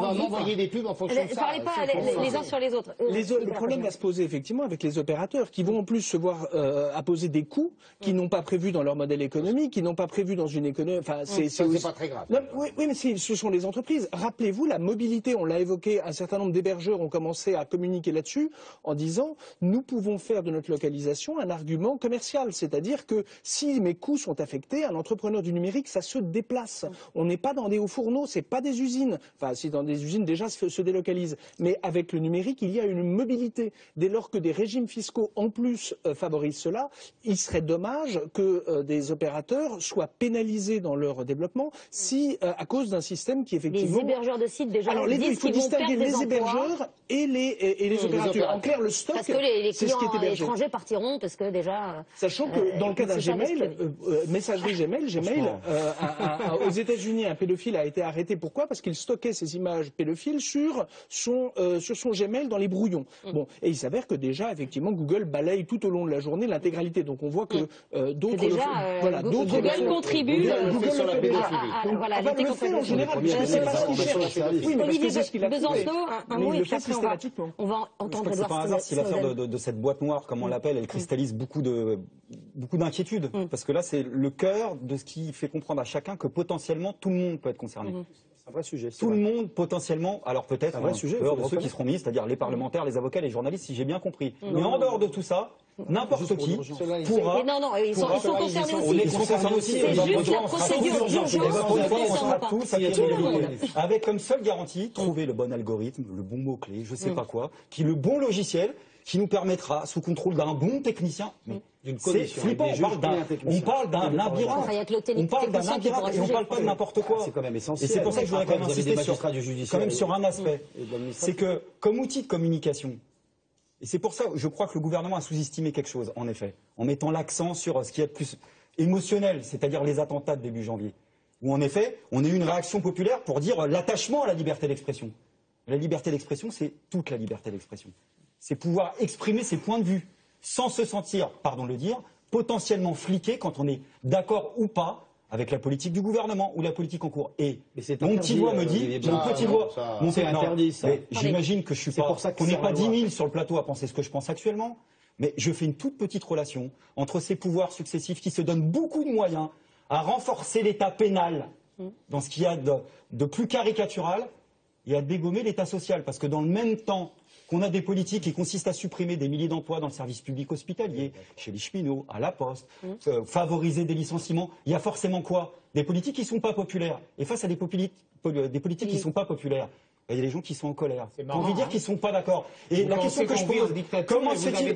va m'envoyer des pubs en fonction de ça. Ne parlez pas les uns sur les autres. Le problème va se poser effectivement avec les opérateurs qui vont en plus se voir apposer des coûts qu'ils n'ont pas prévus dans leur modèle économique, qu'ils n'ont pas prévus dans une économie. Enfin, c'est pas très grave. Non, oui, mais ce sont les entreprises. Rappelez-vous, la mobilité, on l'a évoqué, un certain nombre d'hébergeurs ont commencé à communiquer là-dessus en disant nous pouvons faire de notre localisation un argument commercial, c'est-à-dire que si mes coûts sont affectés, un entrepreneur du numérique, ça se déplace. On n'est pas dans des hauts fourneaux, c'est pas des usines. Enfin, si dans des usines déjà se délocalisent, mais avec le numérique, il y a une mobilité. Dès lors que des régimes fiscaux en plus favorisent cela, il serait dommage que des opérateurs soient pénalisés dans leur développement si à cause d'un système qui effectivement... Les hébergeurs de sites déjà... Alors il faut distinguer les hébergeurs et les opérateurs. En clair, le stock, parce que les c'est ce qui est clients hébergé. étrangers partiront parce que déjà... Sachant que dans le cas d'un Gmail, messagerie Gmail, aux États-Unis, un pédophile a été arrêté. Pourquoi? Parce qu'il stockait ses images pédophiles sur son Gmail dans les brouillons. Bon, et il s'avère que déjà, effectivement, Google balaye tout au long de la journée l'intégralité. Donc on voit que d'autres... Google contribue... Google sur la pédophilie. Le fait en général, puisque c'est pas ce qu'il cherche. Oui, mais parce que c'est ce qu'il a trouvé. Un mot, et puis après on va entendre Edward Snowden. C'est pas un hasard si l'affaire de cette boîte noire, comme on l'appelle, elle cristallise beaucoup d'inquiétudes. Parce que là, c'est le cœur de ce qui fait comprendre à chacun que potentiellement tout le monde peut être concerné. C'est un vrai sujet. Tout le monde potentiellement, alors peut-être en dehors de ceux qui seront mis, c'est-à-dire les parlementaires, les avocats, les journalistes, si j'ai bien compris. Mais en dehors de tout ça, n'importe qui pourra... Non, ils sont concernés aussi. Ils sont concernés aussi. C'est juste la procédure d'urgence. Avec comme seule garantie, trouver le bon algorithme, le bon mot-clé, je sais pas quoi, le bon logiciel, qui nous permettra, sous contrôle d'un bon technicien, d'une c'est commission, flippant, avec des juges et un on technicien. parle d'un labyrinthe, Enfin, il y a que le on parle d'un technicien qui pourra labyrinthe et on juger. parle pas de n'importe quoi. C'est quand même essentiel. Et c'est pour ça que je voudrais quand même Après, vous avez insister des magistrats du judiciaire quand même sur un aspect, et de l'administratif. c'est que comme outil de communication, et c'est pour ça que je crois que le gouvernement a sous-estimé quelque chose, en effet, en mettant l'accent sur ce qui est de plus émotionnel, c'est-à-dire les attentats de début janvier, où en effet, on a eu une réaction populaire pour dire l'attachement à la liberté d'expression. La liberté d'expression, c'est toute la liberté d'expression. C'est pouvoir exprimer ses points de vue sans se sentir, pardon de le dire, potentiellement fliqué quand on est d'accord ou pas avec la politique du gouvernement ou la politique en cours. Et mon petit doigt me dit, c'est interdit ça. J'imagine que je suis pas, qu'on n'est pas 10 000 sur le plateau à penser ce que je pense actuellement, mais je fais une toute petite relation entre ces pouvoirs successifs qui se donnent beaucoup de moyens à renforcer l'État pénal dans ce qu'il y a de plus caricatural et à dégommer l'État social. Parce que dans le même temps qu'on a des politiques qui consistent à supprimer des milliers d'emplois dans le service public hospitalier, chez les cheminots, à la Poste, favoriser des licenciements, il y a forcément quoi? Des politiques qui ne sont pas populaires. Et face à des politiques qui ne sont pas populaires, il y a des gens qui sont en colère. Pour lui dire qu'ils ne sont pas d'accord. Et la question que je pose, comment se fait-il,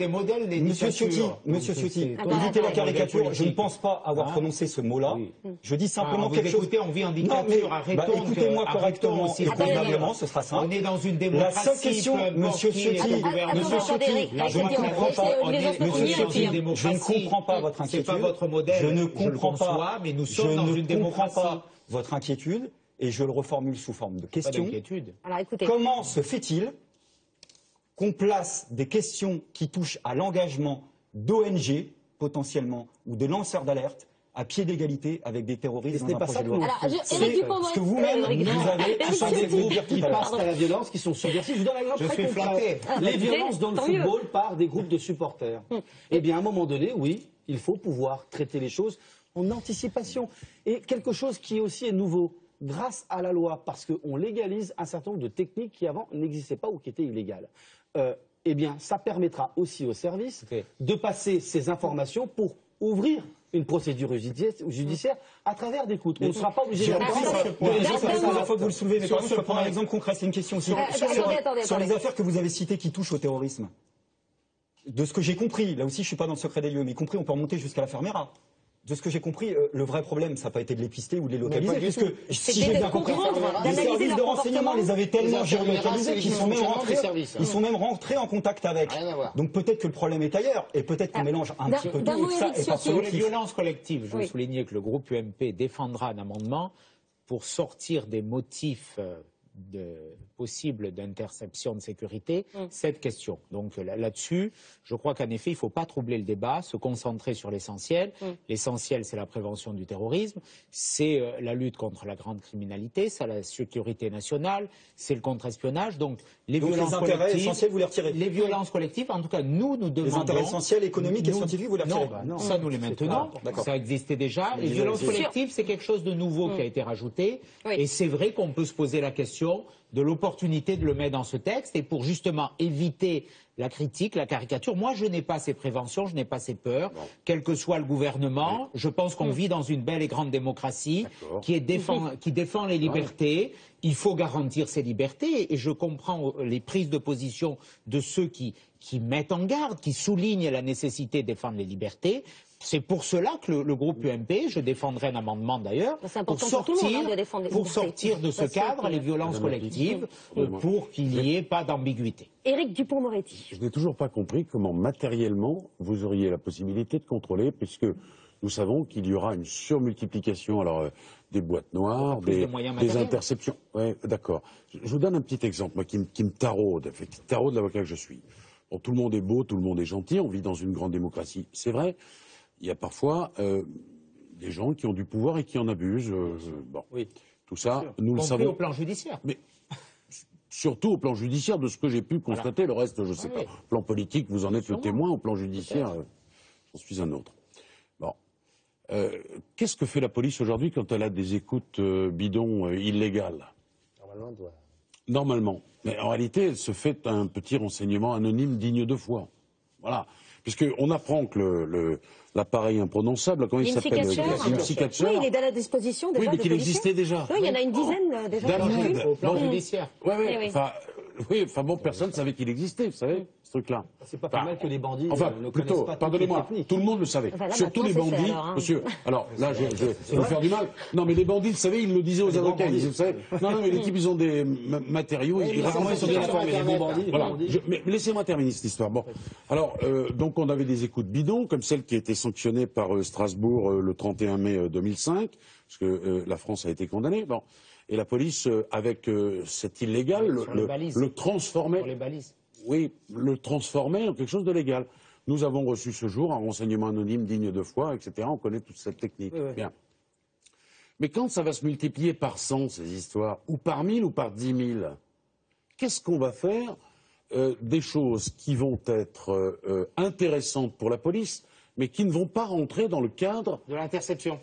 Monsieur Ciotti, évitez la caricature, je ne pense pas avoir prononcé ce mot-là. Je dis simplement quelque chose. Écoutez, on vit en dictature, arrêtons. Écoutez-moi correctement et convenablement, ce sera simple. On est dans une démocratie. La seule question, Monsieur Ciotti, je ne comprends pas votre inquiétude. C'est pas votre modèle, je ne je le comprends conçois, mais nous sommes dans une démocratie. pas votre inquiétude. Et je le reformule sous forme de question. Alors, écoutez. Comment se fait-il qu'on place des questions qui touchent à l'engagement d'ONG, potentiellement, ou de lanceurs d'alerte, à pied d'égalité avec des terroristes dans un projet de loi? C'est ce que vous-même, vous avez... Ce sont des groupes qui passent à la violence, qui sont subversifs. Je vous donne un exemple très concret. Les violences dans le football par des groupes de supporters. Eh bien, à un moment donné, oui, il faut pouvoir traiter les choses en anticipation. Et quelque chose qui aussi est nouveau, grâce à la loi, parce qu'on légalise un certain nombre de techniques qui avant n'existaient pas ou qui étaient illégales. Eh bien, ça permettra aussi aux services de passer ces informations pour ouvrir une procédure judiciaire à travers des écoutes. On ne sera pas obligé d'attendre. La fois que vous le soulevez, mais je peux prendre un exemple concret, c'est une question aussi. Sur les affaires que vous avez citées qui touchent au terrorisme, de ce que j'ai compris, là aussi je ne suis pas dans le secret des lieux, mais compris, on peut remonter jusqu'à la Fermera. De ce que j'ai compris, le vrai problème, ça n'a pas été de les pister ou de les localiser, puisque, si j'ai bien compris, les services de renseignement les avaient tellement géolocalisés qu'ils sont même rentrés en contact avec. Donc peut-être que le problème est ailleurs, et peut-être qu'on mélange un petit peu tout, et ça est pas sur les violences collectives, je veux souligner que le groupe UMP défendra un amendement pour sortir des motifs possible d'interception de sécurité, cette question. Donc là-dessus, je crois qu'en effet, il ne faut pas troubler le débat, se concentrer sur l'essentiel. L'essentiel, c'est la prévention du terrorisme, c'est la lutte contre la grande criminalité, c'est la sécurité nationale, c'est le contre-espionnage. Donc les violences collectives, essentiels, vous les retirez. Les violences collectives, en tout cas, nous demandons... Les intérêts essentiels, économiques et scientifiques, vous les retirez? Non, ça nous les maintenons, ça existait déjà. Les violences collectives, c'est quelque chose de nouveau qui a été rajouté, et c'est vrai qu'on peut se poser la question de l'opportunité de le mettre dans ce texte et pour justement éviter la critique, la caricature. Moi, je n'ai pas ces préventions, je n'ai pas ces peurs, quel que soit le gouvernement. Je pense qu'on vit dans une belle et grande démocratie qui défend les libertés. Il faut garantir ces libertés et je comprends les prises de position de ceux qui mettent en garde, qui soulignent la nécessité de défendre les libertés. C'est pour cela que le groupe UMP, je défendrai un amendement d'ailleurs, pour sortir de ce cadre les violences collectives, pour qu'il n'y ait pas d'ambiguïté. Éric Dupond-Moretti. Je n'ai toujours pas compris comment matériellement vous auriez la possibilité de contrôler, puisque nous savons qu'il y aura une surmultiplication des boîtes noires, des interceptions. Oui, d'accord. Je vous donne un petit exemple, moi, qui me taraude, l'avocat que je suis. Bon, tout le monde est beau, tout le monde est gentil, on vit dans une grande démocratie, c'est vrai. Il y a parfois des gens qui ont du pouvoir et qui en abusent. Tout ça, nous le savons. Au plan judiciaire. Mais surtout au plan judiciaire, de ce que j'ai pu constater. Le reste, je ne sais pas. Au plan politique, vous en êtes le témoin. Au plan judiciaire, j'en suis un autre. Bon. Qu'est-ce que fait la police aujourd'hui quand elle a des écoutes bidons illégales? Normalement. Mais en réalité, elle se fait un petit renseignement anonyme digne de foi. Voilà. Puisqu'on apprend que l'appareil imprononçable, comment il s'appelle? Oui, il est à la disposition déjà. Oui, mais qu'il existait déjà. Oui, il y en a une dizaine déjà. Au plan judiciaire. Oui. Enfin, Oui, enfin bon, personne ne savait qu'il existait, vous savez, ce truc-là. C'est pas plus mal que les bandits Enfin, ne plutôt, connaissent pas pardonnez-moi, tout le monde le savait. Enfin, là, Surtout les maintenant, c'est bandits, fait, alors, hein. monsieur. Alors là, je vais vous faire du mal. Non, mais les bandits, vous savez, ils le disaient aux avocats. Ils disaient, vous savez, non, mais les types, ils ont des matériaux. Rarement, ils sont bien informés. Les bons bandits. Voilà. Mais laissez-moi terminer cette histoire. Bon. Alors, donc, on avait des écoutes bidons, comme celle qui a été sanctionnée par Strasbourg le 31 mai 2005, parce que la France a été condamnée. Bon. Et la police, avec cet illégal, le transformait. Pour les balises. Oui, le transformait en quelque chose de légal. Nous avons reçu ce jour un renseignement anonyme digne de foi, etc. On connaît toute cette technique. Oui. Bien. Mais quand ça va se multiplier par 100, ces histoires, ou par 1000 ou par 10 000, qu'est-ce qu'on va faire des choses qui vont être intéressantes pour la police, mais qui ne vont pas rentrer dans le cadre de l'interception.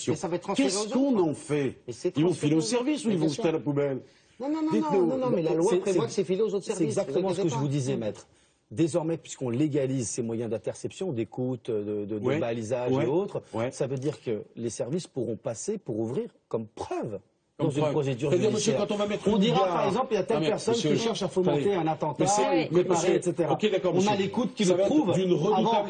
Mais ça va être transféré Qu'est-ce aux qu'on autres. en fait? Et c'est Ils vont transféré filer au aux service ou autres. ils vont Bien jeter sûr. à la poubelle? Non, mais la loi prévoit que c'est filé aux autres services. C'est exactement vous ce que je inquiétez vous pas. disais, maître. Désormais, puisqu'on légalise ces moyens d'interception, d'écoute, de Ouais. balisage Ouais. et autres, Ouais. ça veut dire que les services pourront passer pour ouvrir comme preuve dans une preuve. procédure C'est-à-dire, monsieur, judiciaire. quand on va mettre On une dira, gare- par exemple, il y a telle Ah, mais, personne monsieur, qui cherche à fomenter attendez. un attentat, Mais c'est- mais préparé, monsieur, etc. ok, d'accord, On a monsieur. l'écoute qui Ça le va être prouve. d'une redoutable- Avant,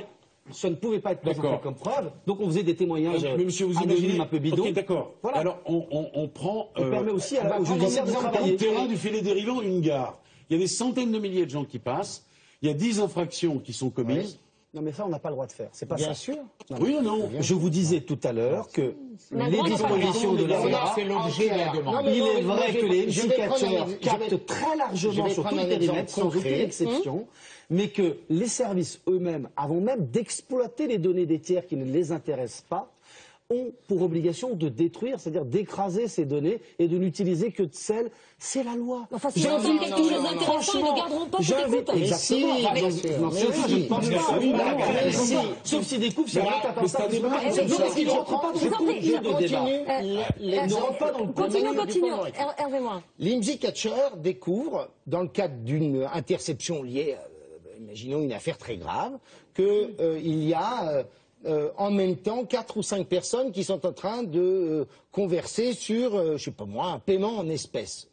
ça ne pouvait pas être présenté D'accord. comme preuve, donc on faisait des témoignages Mais monsieur, vous anonymes imaginez un peu bidons. Ok, d'accord. Voilà. Alors, on prend... On permet aussi au judiciaire de Au travailler. terrain du filet dérivant, une gare. Il y a des centaines de milliers de gens qui passent. Il y a 10 infractions qui sont commises. Non, mais ça, on n'a pas le droit de faire. C'est pas Bien ça. sûr. Oui ou non? Je vous disais tout à l'heure que Mais les bon, dispositions de la loi, fait l'objet de la demande. Non, mais il est moi, vrai je que vais- les je vais prendre indicateurs je vais- captent très je largement vais sur tout prendre le un exemple périmètre, sans aucune concret. exception, mais que les services eux-mêmes, avant même d'exploiter les données des tiers qui ne les intéressent pas, ont pour obligation de détruire, c'est-à-dire d'écraser ces données et de n'utiliser que de celles, c'est la loi. Enfin, si on dit quelque chose d'intéressant, ils ne garderont pas pour écoute. Exactement. Mais Enfin, si, non, mais sauf si. si je ne pense Mais pas. si. Oui, d'accord. Mais si. Sauf s'ils découvrent, c'est Mais vrai, là, mais c'est un débat. Non, parce qu'ils ne rentrent pas dans le contenu de débat. Ne rentrent pas dans le Continuons. contenu. Hervé Morin. L'IMSI Catcher découvre, dans le cadre d'une interception liée, imaginons une affaire très grave, qu'il y a en même temps 4 ou 5 personnes qui sont en train de converser sur, je sais pas moi, un paiement en espèces.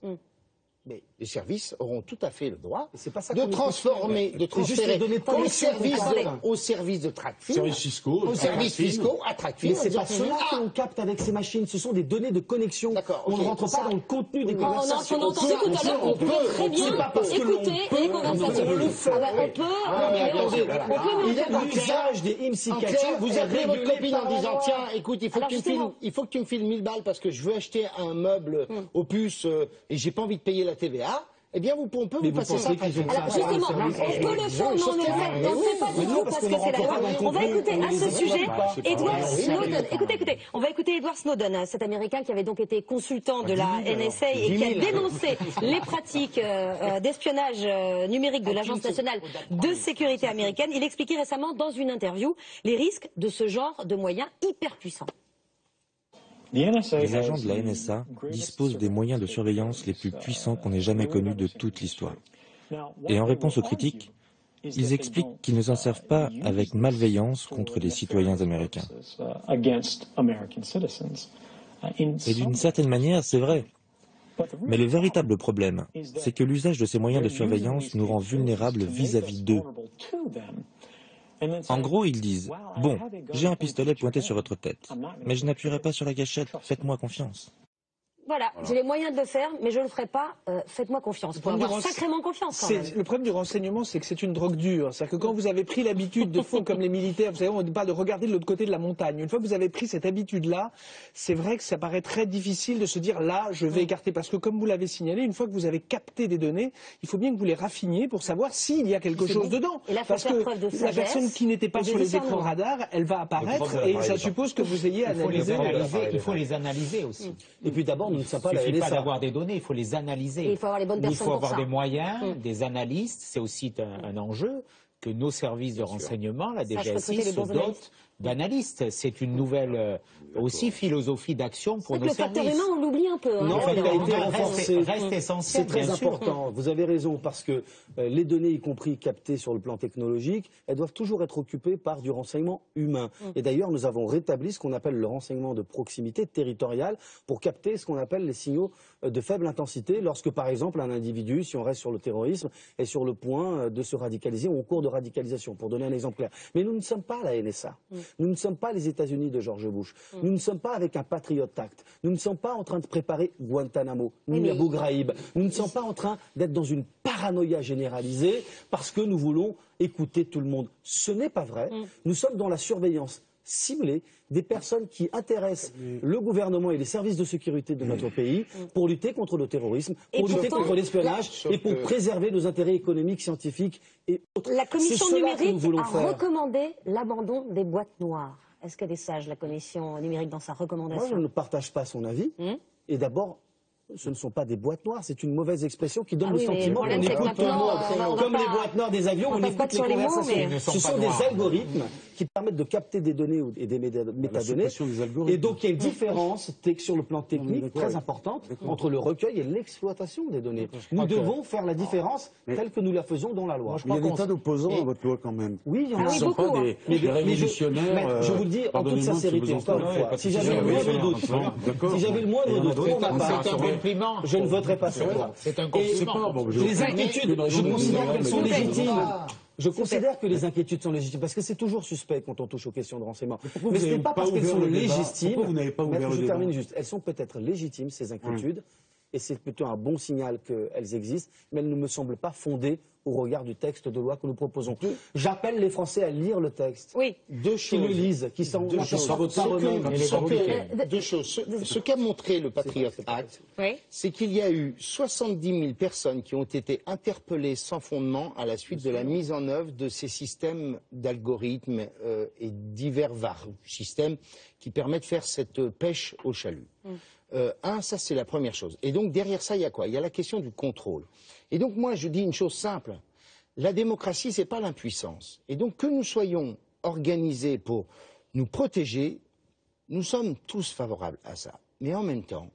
Mais les services auront tout à fait le droit C'est pas ça de qu'on est transformer, de C'est juste transférer les données au service comptables. au service de Tracfin, Services fiscaux. aux services fiscaux, à Tracfin. Mais c'est pas en disant, cela ah, qu'on capte avec ces machines, ce sont des données de connexion. D'accord, On ok, ne rentre ça- pas dans le contenu des On a conversations. entendu tout à l'heure qu'on peut très bien C'est pas parce que l'on écouter peut, les conversations. on le fait. Ah bah, on peut, Ah, mais attendez, on peut il est mettre- L'usage des IMSI En clair, catchers vous est appelez votre régulé copine par en la disant loi. tiens, écoute, il faut Alors, que tu me justement. files 1000 balles parce que je veux acheter un meuble opus et j'ai pas envie de payer la TVA. Eh bien, on peut Mais vous vous passer ça. pensez qu'ils ont Alors ça justement, on peut le faire, non mais on ne le fait pas du tout parce que c'est la loi. On va écouter à ce sujet Edward Snowden. Écoutez, on va écouter Edward Snowden, cet Américain qui avait donc été consultant de la NSA et qui a dénoncé les pratiques d'espionnage numérique de l'Agence nationale de sécurité américaine. Il expliquait récemment dans une interview les risques de ce genre de moyens hyper puissants. Les agents de la NSA disposent des moyens de surveillance les plus puissants qu'on ait jamais connus de toute l'histoire. Et en réponse aux critiques, ils expliquent qu'ils ne s'en servent pas avec malveillance contre les citoyens américains. Et d'une certaine manière, c'est vrai. Mais le véritable problème, c'est que l'usage de ces moyens de surveillance nous rend vulnérables vis-à-vis d'eux. En gros, ils disent « Bon, j'ai un pistolet pointé sur votre tête, mais je n'appuierai pas sur la gâchette, faites-moi confiance. » Voilà, j'ai les moyens de le faire, mais je ne le ferai pas. Faites-moi confiance. Pour avoir sacrément confiance quand même. Le problème du renseignement, c'est que c'est une drogue dure. C'est-à-dire que quand vous avez pris l'habitude de fond comme les militaires, vous savez, on ne dit pas de regarder de l'autre côté de la montagne. Une fois que vous avez pris cette habitude-là, c'est vrai que ça paraît très difficile de se dire là, je vais écarter. Parce que comme vous l'avez signalé, une fois que vous avez capté des données, il faut bien que vous les raffiniez pour savoir s'il y a quelque chose dedans. Et là, faut parce faire que preuve de la sagesse personne qui n'était pas et de sur les écrans discernement. radars, elle va apparaître et ça suppose que vous ayez analysé. Il faut les analyser aussi. Et puis d'abord, nous ne sommes pas Il la ne suffit pas NSA. d'avoir des données, il faut les analyser. Et il faut avoir les bonnes personnes Il faut pour avoir ça. des moyens, des analystes. C'est aussi un enjeu que nos services de renseignement, la Sache DGSI, recruter les se bons dotent analystes. d'analystes. C'est une nouvelle aussi philosophie d'action pour nos services. Le facteur humain, on l'oublie un peu. Non, il a été renforcé. Reste essentiel. C'est très important. Vous avez raison, parce que les données, y compris captées sur le plan technologique, elles doivent toujours être occupées par du renseignement humain. Et d'ailleurs, nous avons rétabli ce qu'on appelle le renseignement de proximité territoriale pour capter ce qu'on appelle les signaux de faible intensité lorsque, par exemple, un individu, si on reste sur le terrorisme, est sur le point de se radicaliser ou en cours de radicalisation, pour donner un exemple clair. Mais nous ne sommes pas la NSA. Nous ne sommes pas les États-Unis de George Bush. Nous ne sommes pas avec un Patriot Act. Nous ne sommes pas en train de préparer Guantanamo, ni Abu Ghraib. Nous ne sommes pas en train d'être dans une paranoïa généralisée parce que nous voulons écouter tout le monde. Ce n'est pas vrai. Nous sommes dans la surveillance ciblée des personnes qui intéressent le gouvernement et les services de sécurité de notre pays pour lutter contre le terrorisme, pour lutter contre l'espionnage et pour préserver nos intérêts économiques, scientifiques et autres. La commission numérique a recommandé l'abandon des boîtes noires. Est-ce qu'elle est sage, la commission numérique, dans sa recommandation? Moi, je ne partage pas son avis. Et d'abord, ce ne sont pas des boîtes noires, c'est une mauvaise expression qui donne le sentiment qu'on écoute tout le monde. Comme les boîtes noires des avions, on écoute les conversations. Ce sont des algorithmes qui permettent de capter des données et des métadonnées. Et donc il y a une différence sur le plan technique très importante entre le recueil et l'exploitation des données. Nous devons faire la différence telle que nous la faisons dans la loi. Il y a des tas d'opposants à votre loi quand même. Oui, il y en a beaucoup. Des révolutionnaires. Je vous le dis en toute sincérité, encore une fois, si j'avais le moindre doute, pour ma part, je ne voterai pas cette loi. C'est un compliment. Les inquiétudes, je considère qu'elles sont légitimes. Je considère que les inquiétudes sont légitimes, parce que c'est toujours suspect quand on touche aux questions de renseignement. Mais ce n'est pas parce qu'elles sont légitimes. Pourquoi vous n'avez pas ouvert le débat ? Je termine juste. Elles sont peut-être légitimes, ces inquiétudes, et c'est plutôt un bon signal qu'elles existent, mais elles ne me semblent pas fondées au regard du texte de loi que nous proposons. J'appelle les Français à lire le texte. Oui. Deux choses. Qui le lisent, qui s'en Deux choses. Ce qu'a montré le Patriot Act, c'est qu'il y a eu 70 000 personnes qui ont été interpellées sans fondement à la suite de la mise en œuvre de ces systèmes d'algorithmes et divers systèmes qui permettent de faire cette pêche au chalut. Ça c'est la première chose. Et donc derrière ça, il y a quoi? Il y a la question du contrôle. Et donc moi je dis une chose simple, la démocratie c'est pas l'impuissance. Et donc que nous soyons organisés pour nous protéger, nous sommes tous favorables à ça. Mais en même temps,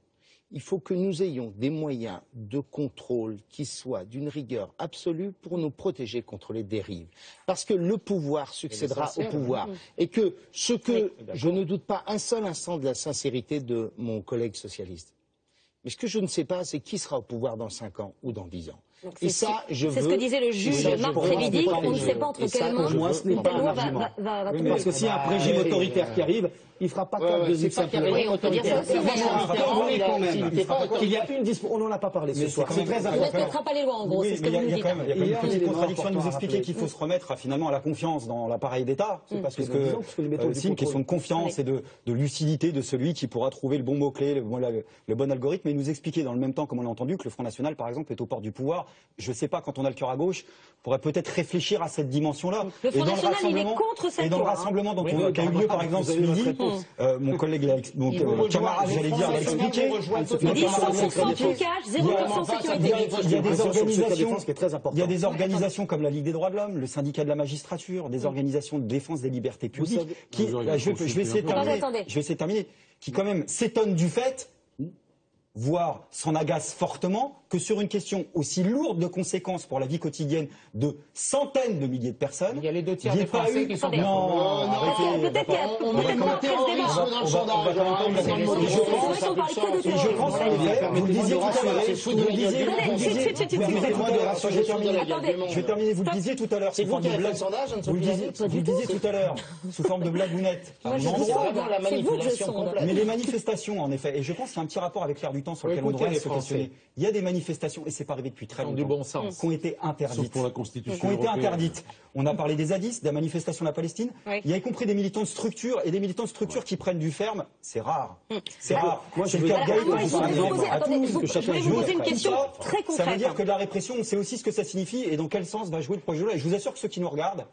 il faut que nous ayons des moyens de contrôle qui soient d'une rigueur absolue pour nous protéger contre les dérives. Parce que le pouvoir succédera au pouvoir. Et que je ne doute pas un seul instant de la sincérité de mon collègue socialiste. Mais ce que je ne sais pas, c'est qui sera au pouvoir dans 5 ans ou dans 10 ans. Et ça, je veux... C'est ce que disait le juge Marc Trévidic, on ne sait pas entre quelles mains moi, ce n'est pas un argument. Parce que s'il y a un régime autoritaire qui arrive, il ne fera pas cas de simplement. Il y a une disposition, on n'en a pas parlé ce soir. C'est très important. Il ne respectera pas les lois, en gros, c'est ce que vous nous dites. Il y a quand même une petite contradiction à nous expliquer qu'il faut se remettre finalement à la confiance dans l'appareil d'État. Parce que c'est une question de confiance et de lucidité de celui qui pourra trouver le bon mot-clé, le bon algorithme, et nous expliquer dans le même temps, comme on l'a entendu, que le Front National, par exemple, est aux portes du pouvoir. Je ne sais pas, quand on a le cœur à gauche, pourrait peut-être réfléchir à cette dimension-là. Le Front National, il est contre cette loi. Et dans le rassemblement qui a eu lieu, par exemple, ce midi, mon collègue, mon camarade, j'allais dire, l'a expliqué. Il dit 100% trucage, 0% sécurité. Il y a des organisations comme la Ligue des droits de l'homme, le syndicat de la magistrature, des organisations de défense des libertés publiques, qui, je vais essayer de terminer, qui quand même s'étonnent du fait, voire s'en agacent fortement, que sur une question aussi lourde de conséquences pour la vie quotidienne de centaines de milliers de personnes, il y a les 2 tiers des Français qui sont... Non, peut-être on va je pense qu'en effet, vous le disiez tout à l'heure, je vais terminer, vous le disiez tout à l'heure, sous forme de blague, vous le disiez tout à l'heure, sous forme de blagounette, mais les manifestations, en effet, et je pense qu'il y a un petit rapport avec l'air du temps sur lequel on devrait se questionner. Il y a des manifestations, et c'est pas arrivé depuis très longtemps, qui ont été interdites. Pour la Constitution qui ont été interdites. On a parlé des zadistes, de la manifestation de la Palestine. Il y a y compris des militants de structure, et des militants de structure qui prennent du ferme. C'est rare. C'est rare. Moi, c'est le cas de Gaël, par exemple, à Toulouse, que chacun joue. Ça veut dire que la répression, on sait aussi ce que ça signifie et dans quel sens va jouer le projet de loi. Et je vous assure que ceux qui nous regardent,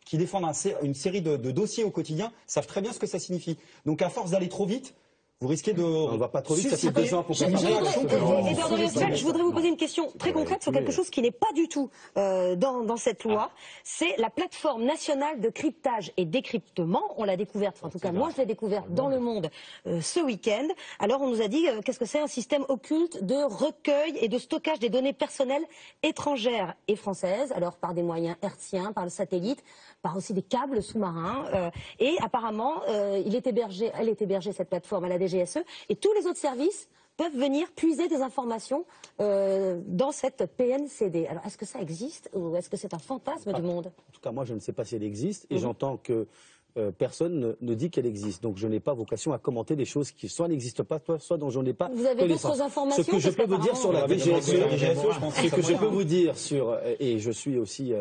qui défendent une série de dossiers au quotidien, savent très bien ce que ça signifie. Donc, à force d'aller trop vite, Vous risquez de... On ne va pas trop vite, ça fait 2 ans pour qu'on je voudrais vous poser une question très concrète sur quelque chose qui n'est pas du tout dans cette loi. C'est la plateforme nationale de cryptage et décryptement. On l'a découverte, enfin, en tout cas moi je l'ai découverte dans Le Monde ce week-end. Alors on nous a dit qu'est-ce que c'est un système occulte de recueil et de stockage des données personnelles étrangères et françaises, alors par des moyens hertziens, par le satellite, par aussi des câbles sous-marins. Et apparemment, elle est hébergée cette plateforme à la DGSE, et tous les autres services peuvent venir puiser des informations dans cette PNCD. Alors, est-ce que ça existe ou est-ce que c'est un fantasme du monde? En tout cas, moi, je ne sais pas si elle existe, et j'entends que personne ne dit qu'elle existe. Donc, je n'ai pas vocation à commenter des choses qui soit n'existent pas, soit dont je n'ai pas connaissance. Vous avez d'autres informations? Ce que je peux vous dire sur la DGSE, ce que je peux vous dire sur, et je suis aussi...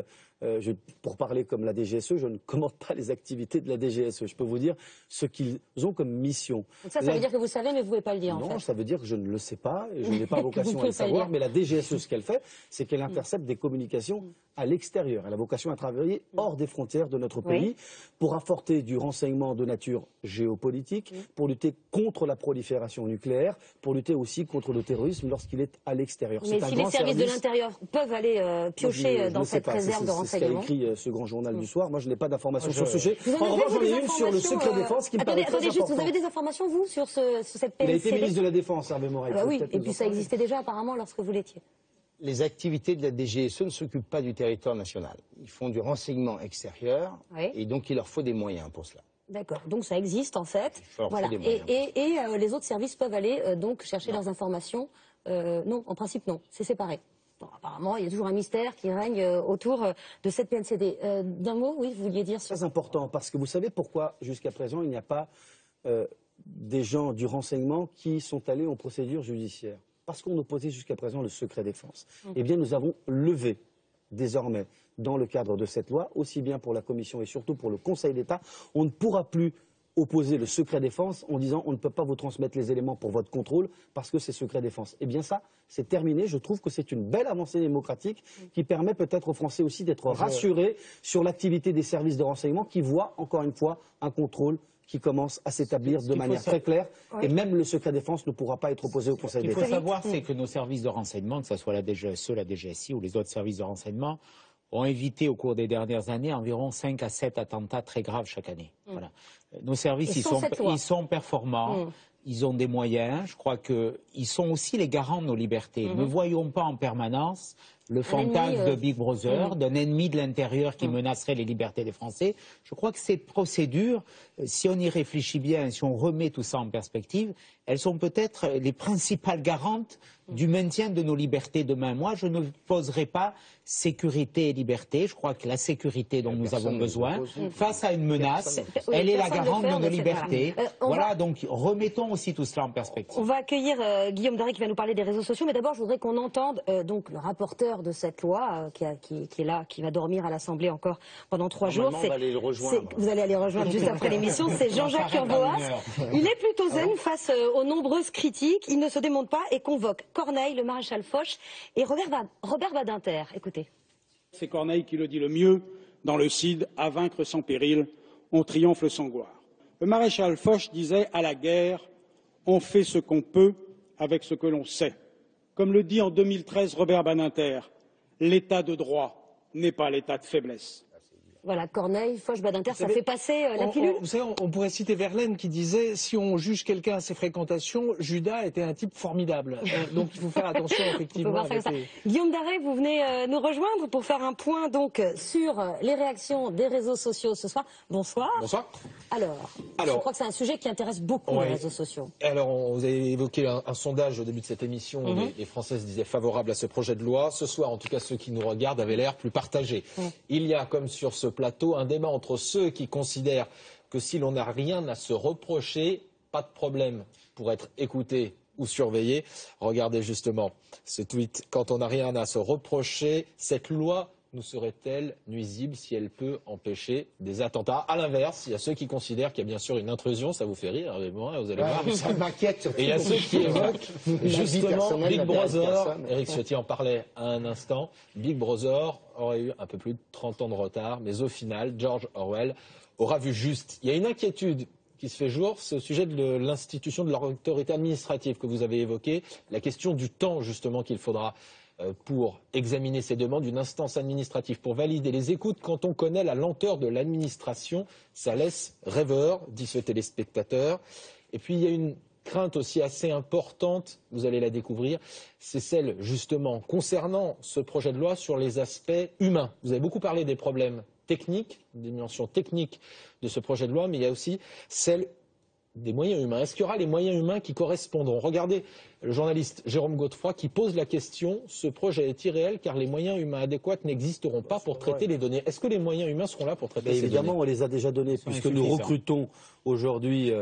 pour parler comme la DGSE, je ne commente pas les activités de la DGSE. Je peux vous dire ce qu'ils ont comme mission. Donc ça veut dire que vous savez, mais vous ne pouvez pas le dire, en fait. Non, ça veut dire que je ne le sais pas, et je n'ai pas vocation à le savoir. Mais la DGSE, ce qu'elle fait, c'est qu'elle intercepte des communications à l'extérieur. Elle a vocation à travailler hors des frontières de notre pays pour apporter du renseignement de nature géopolitique, pour lutter contre la prolifération nucléaire, pour lutter aussi contre le terrorisme lorsqu'il est à l'extérieur. Mais si les services de l'intérieur peuvent aller piocher dans cette réserve de renseignement. C'est ce qu'a écrit ce grand journal du soir. Moi, je n'ai pas d'informations sur ce sujet. En revanche, j'en ai une sur le secret défense qui me paraît très important. Vous avez des informations, vous, sur cette PNCD? Il a été ministre de la Défense, Hervé Moret. Oui, et puis ça existait déjà apparemment lorsque vous l'étiez. Les activités de la DGSE ne s'occupent pas du territoire national. Ils font du renseignement extérieur, et donc il leur faut des moyens pour cela. D'accord, donc ça existe en fait. Voilà. Et les autres services peuvent aller donc chercher leurs informations. Non, en principe non, c'est séparé. Bon, apparemment, il y a toujours un mystère qui règne autour de cette PNCD. D'un mot, oui, vous vouliez dire... C'est très important, parce que vous savez pourquoi, jusqu'à présent, il n'y a pas des gens du renseignement qui sont allés en procédure judiciaire. Parce qu'on opposait jusqu'à présent le secret défense. Eh bien, nous avons levé, désormais, dans le cadre de cette loi, aussi bien pour la Commission et surtout pour le Conseil d'État, on ne pourra plus opposer le secret défense en disant on ne peut pas vous transmettre les éléments pour votre contrôle parce que c'est secret défense. Eh bien ça, c'est terminé. Je trouve que c'est une belle avancée démocratique qui permet peut-être aux Français aussi d'être rassurés sur l'activité des services de renseignement qui voient, encore une fois, un contrôle qui commence à s'établir de manière très claire. Et même le secret défense ne pourra pas être opposé au Conseil d'État. Ce qu'il faut savoir, c'est que nos services de renseignement, que ce soit la DGSE, la DGSI ou les autres services de renseignement, ont évité au cours des dernières années environ 5 à 7 attentats très graves chaque année. Voilà. Nos services, ils sont performants, ils ont des moyens, je crois qu'ils sont aussi les garants de nos libertés. Ne voyons pas en permanence le fantasme de Big Brother, d'un ennemi de l'intérieur qui menacerait les libertés des Français. Je crois que ces procédures, si on y réfléchit bien, si on remet tout ça en perspective, elles sont peut-être les principales garantes du maintien de nos libertés demain. Moi, je ne poserai pas sécurité et liberté. Je crois que la sécurité dont nous avons besoin, face à une menace, elle est la garante de nos libertés. Voilà, donc remettons aussi tout cela en perspective. On va accueillir Guillaume Darry qui va nous parler des réseaux sociaux, mais d'abord je voudrais qu'on entende donc le rapporteur de cette loi qui est là, qui va dormir à l'Assemblée encore pendant 3 jours. On va aller le rejoindre. Vous allez aller rejoindre juste après l'émission. C'est Jean-Jacques Urvoas. Il est plutôt zen face aux nombreuses critiques. Il ne se démonte pas et convoque Corneille, le maréchal Foch et Robert Badinter. Écoutez. C'est Corneille qui le dit le mieux dans le Cid, à vaincre sans péril, on triomphe sans gloire. Le maréchal Foch disait à la guerre, on fait ce qu'on peut avec ce que l'on sait. Comme le dit en 2013 Robert Badinter, l'état de droit n'est pas l'état de faiblesse. Voilà, Corneille, Foch, Badinter, ça fait passer la pilule. Vous savez, on pourrait citer Verlaine qui disait si on juge quelqu'un à ses fréquentations, Judas était un type formidable. Donc il faut faire attention effectivement. Guillaume Darry, vous venez nous rejoindre pour faire un point donc sur les réactions des réseaux sociaux ce soir. Bonsoir. Bonsoir. Alors, je crois que c'est un sujet qui intéresse beaucoup les réseaux sociaux. Alors, vous avez évoqué un sondage au début de cette émission. Les Français se disaient favorables à ce projet de loi. Ce soir, en tout cas, ceux qui nous regardent avaient l'air plus partagés. Il y a, comme sur ce plateau, un débat entre ceux qui considèrent que si l'on n'a rien à se reprocher, pas de problème pour être écouté ou surveillé. Regardez justement ce tweet. Quand on n'a rien à se reprocher, cette loi nous serait-elle nuisible si elle peut empêcher des attentats? À l'inverse, il y a ceux qui considèrent qu'il y a bien sûr une intrusion, ça vous fait rire, vous allez voir. Ça m'inquiète. Et il y a ceux qui évoquent justement Big Brother. Éric Ciotti en parlait à un instant. Big Brother aurait eu un peu plus de 30 ans de retard, mais au final, George Orwell aura vu juste. Il y a une inquiétude qui se fait jour, c'est au sujet de l'institution de l'autorité administrative que vous avez évoquée, la question du temps justement qu'il faudra pour examiner ces demandes, une instance administrative pour valider les écoutes. Quand on connaît la lenteur de l'administration, ça laisse rêveur, dit ce téléspectateur. Et puis il y a une crainte aussi assez importante, vous allez la découvrir, c'est celle justement concernant ce projet de loi sur les aspects humains. Vous avez beaucoup parlé des problèmes techniques, des dimensions techniques de ce projet de loi, mais il y a aussi celle des moyens humains. Est-ce qu'il y aura les moyens humains qui correspondront? Regardez le journaliste Jérôme Godefroy qui pose la question, ce projet est irréel car les moyens humains adéquats n'existeront pas pour traiter les données. Est-ce que les moyens humains seront là pour traiter ces données? Évidemment, on les a déjà donnés puisque nous recrutons aujourd'hui,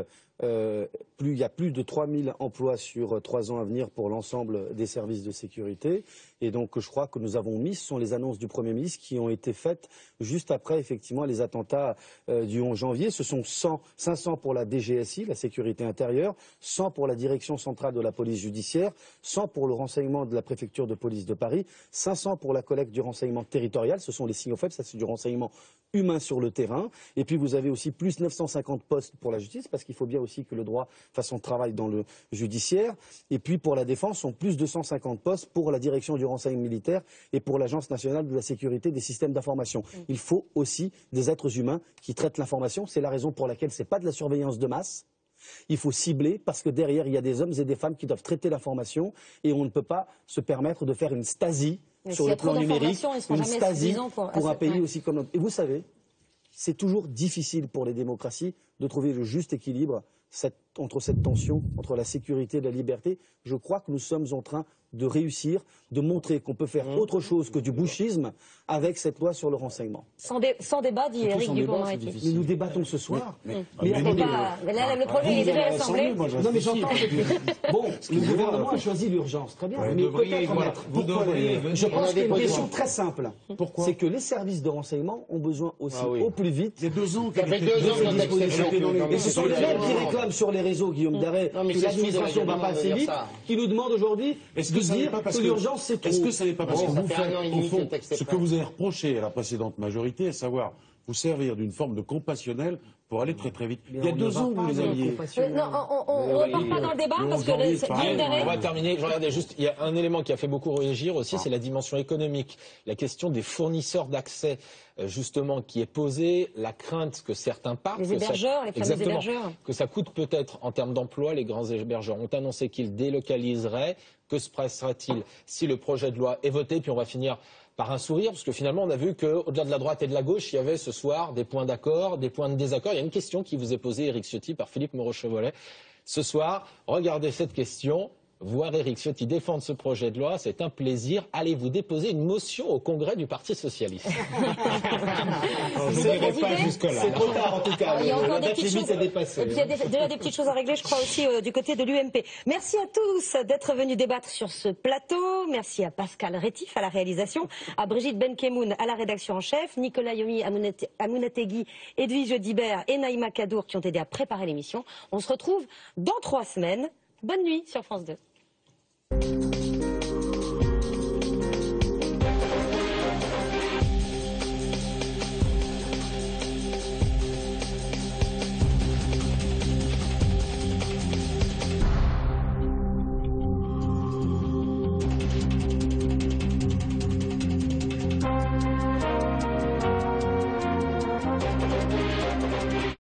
il y a plus de 3000 emplois sur 3 ans à venir pour l'ensemble des services de sécurité. Et donc, je crois que nous avons mis, ce sont les annonces du Premier ministre qui ont été faites juste après, effectivement, les attentats du 11 janvier. Ce sont 500 pour la DGSI, la sécurité intérieure, 100 pour la direction centrale de la police judiciaire, 100 pour le renseignement de la préfecture de police de Paris, 500 pour la collecte du renseignement territorial, ce sont les signaux faibles, ça c'est du renseignement humain sur le terrain. Et puis vous avez aussi plus 950 postes pour la justice, parce qu'il faut bien aussi que le droit fasse son travail dans le judiciaire. Et puis pour la défense, on plus de 250 postes pour la direction du renseignement militaire et pour l'Agence nationale de la sécurité des systèmes d'information. Il faut aussi des êtres humains qui traitent l'information. C'est la raison pour laquelle ce n'est pas de la surveillance de masse. Il faut cibler parce que derrière, il y a des hommes et des femmes qui doivent traiter l'information et on ne peut pas se permettre de faire une Stasi sur le plan numérique, une Stasi pour un pays aussi comme notre. Et vous savez, c'est toujours difficile pour les démocraties de trouver le juste équilibre entre cette tension, entre la sécurité et la liberté. Je crois que nous sommes en train de réussir, de montrer qu'on peut faire autre chose que du bouchisme avec cette loi sur le renseignement. Sans débat, dit Éric Dupond-Moretti. Mais nous débattons ce soir. Là, le projet est déjà à l'Assemblée. Non, mais j'entends. Bon, le gouvernement a choisi l'urgence, très bien. Mais peut-être mettre. Je pense qu'il y a une question très simple. Pourquoi? C'est que les services de renseignement ont besoin aussi, au plus vite. Il y a 2 ans qu'avec et ce sont les mêmes qui réclament sur les réseaux, Guillaume Darret, que l'administration ne va pas assez vite, qui nous demandent aujourd'hui de dire que l'urgence c'est trop. Est-ce que ça n'est pas parce que vous faites, au fond, ce que vous avez reproché à la précédente majorité, à savoir vous servir d'une forme de compassionnel pour aller très très vite. Il y a 2 ans que vous les aviez. Non, on ne repart pas dans le débat parce que on va terminer. Regardez juste, il y a un élément qui a fait beaucoup réagir aussi, c'est la dimension économique, la question des fournisseurs d'accès, justement, qui est posée, la crainte que certains partent. Les hébergeurs, les fameux hébergeurs. Que ça coûte peut-être en termes d'emploi. Les grands hébergeurs ont annoncé qu'ils délocaliseraient. Que se passera-t-il si le projet de loi est voté? Puis on va finir par un sourire, parce que finalement, on a vu qu'au-delà de la droite et de la gauche, il y avait ce soir des points d'accord, des points de désaccord. Il y a une question qui vous est posée, Éric Ciotti, par Philippe Moreau-Chevrolet. Ce soir, regardez cette question. Voir Éric Ciotti défendre ce projet de loi, c'est un plaisir. Allez-vous déposer une motion au Congrès du Parti Socialiste? Je n'irai pas jusque-là. C'est trop tard, en tout cas. Il y a encore des petites choses. Et puis il y a déjà des petites choses à régler, je crois, aussi du côté de l'UMP. Merci à tous d'être venus débattre sur ce plateau. Merci à Pascal Rétif à la réalisation, à Brigitte Benkemoun à la rédaction en chef, Nicolas Yomi, Amounategui, Edwige Dibert et Naïma Kadour qui ont aidé à préparer l'émission. On se retrouve dans 3 semaines. Bonne nuit sur France 2.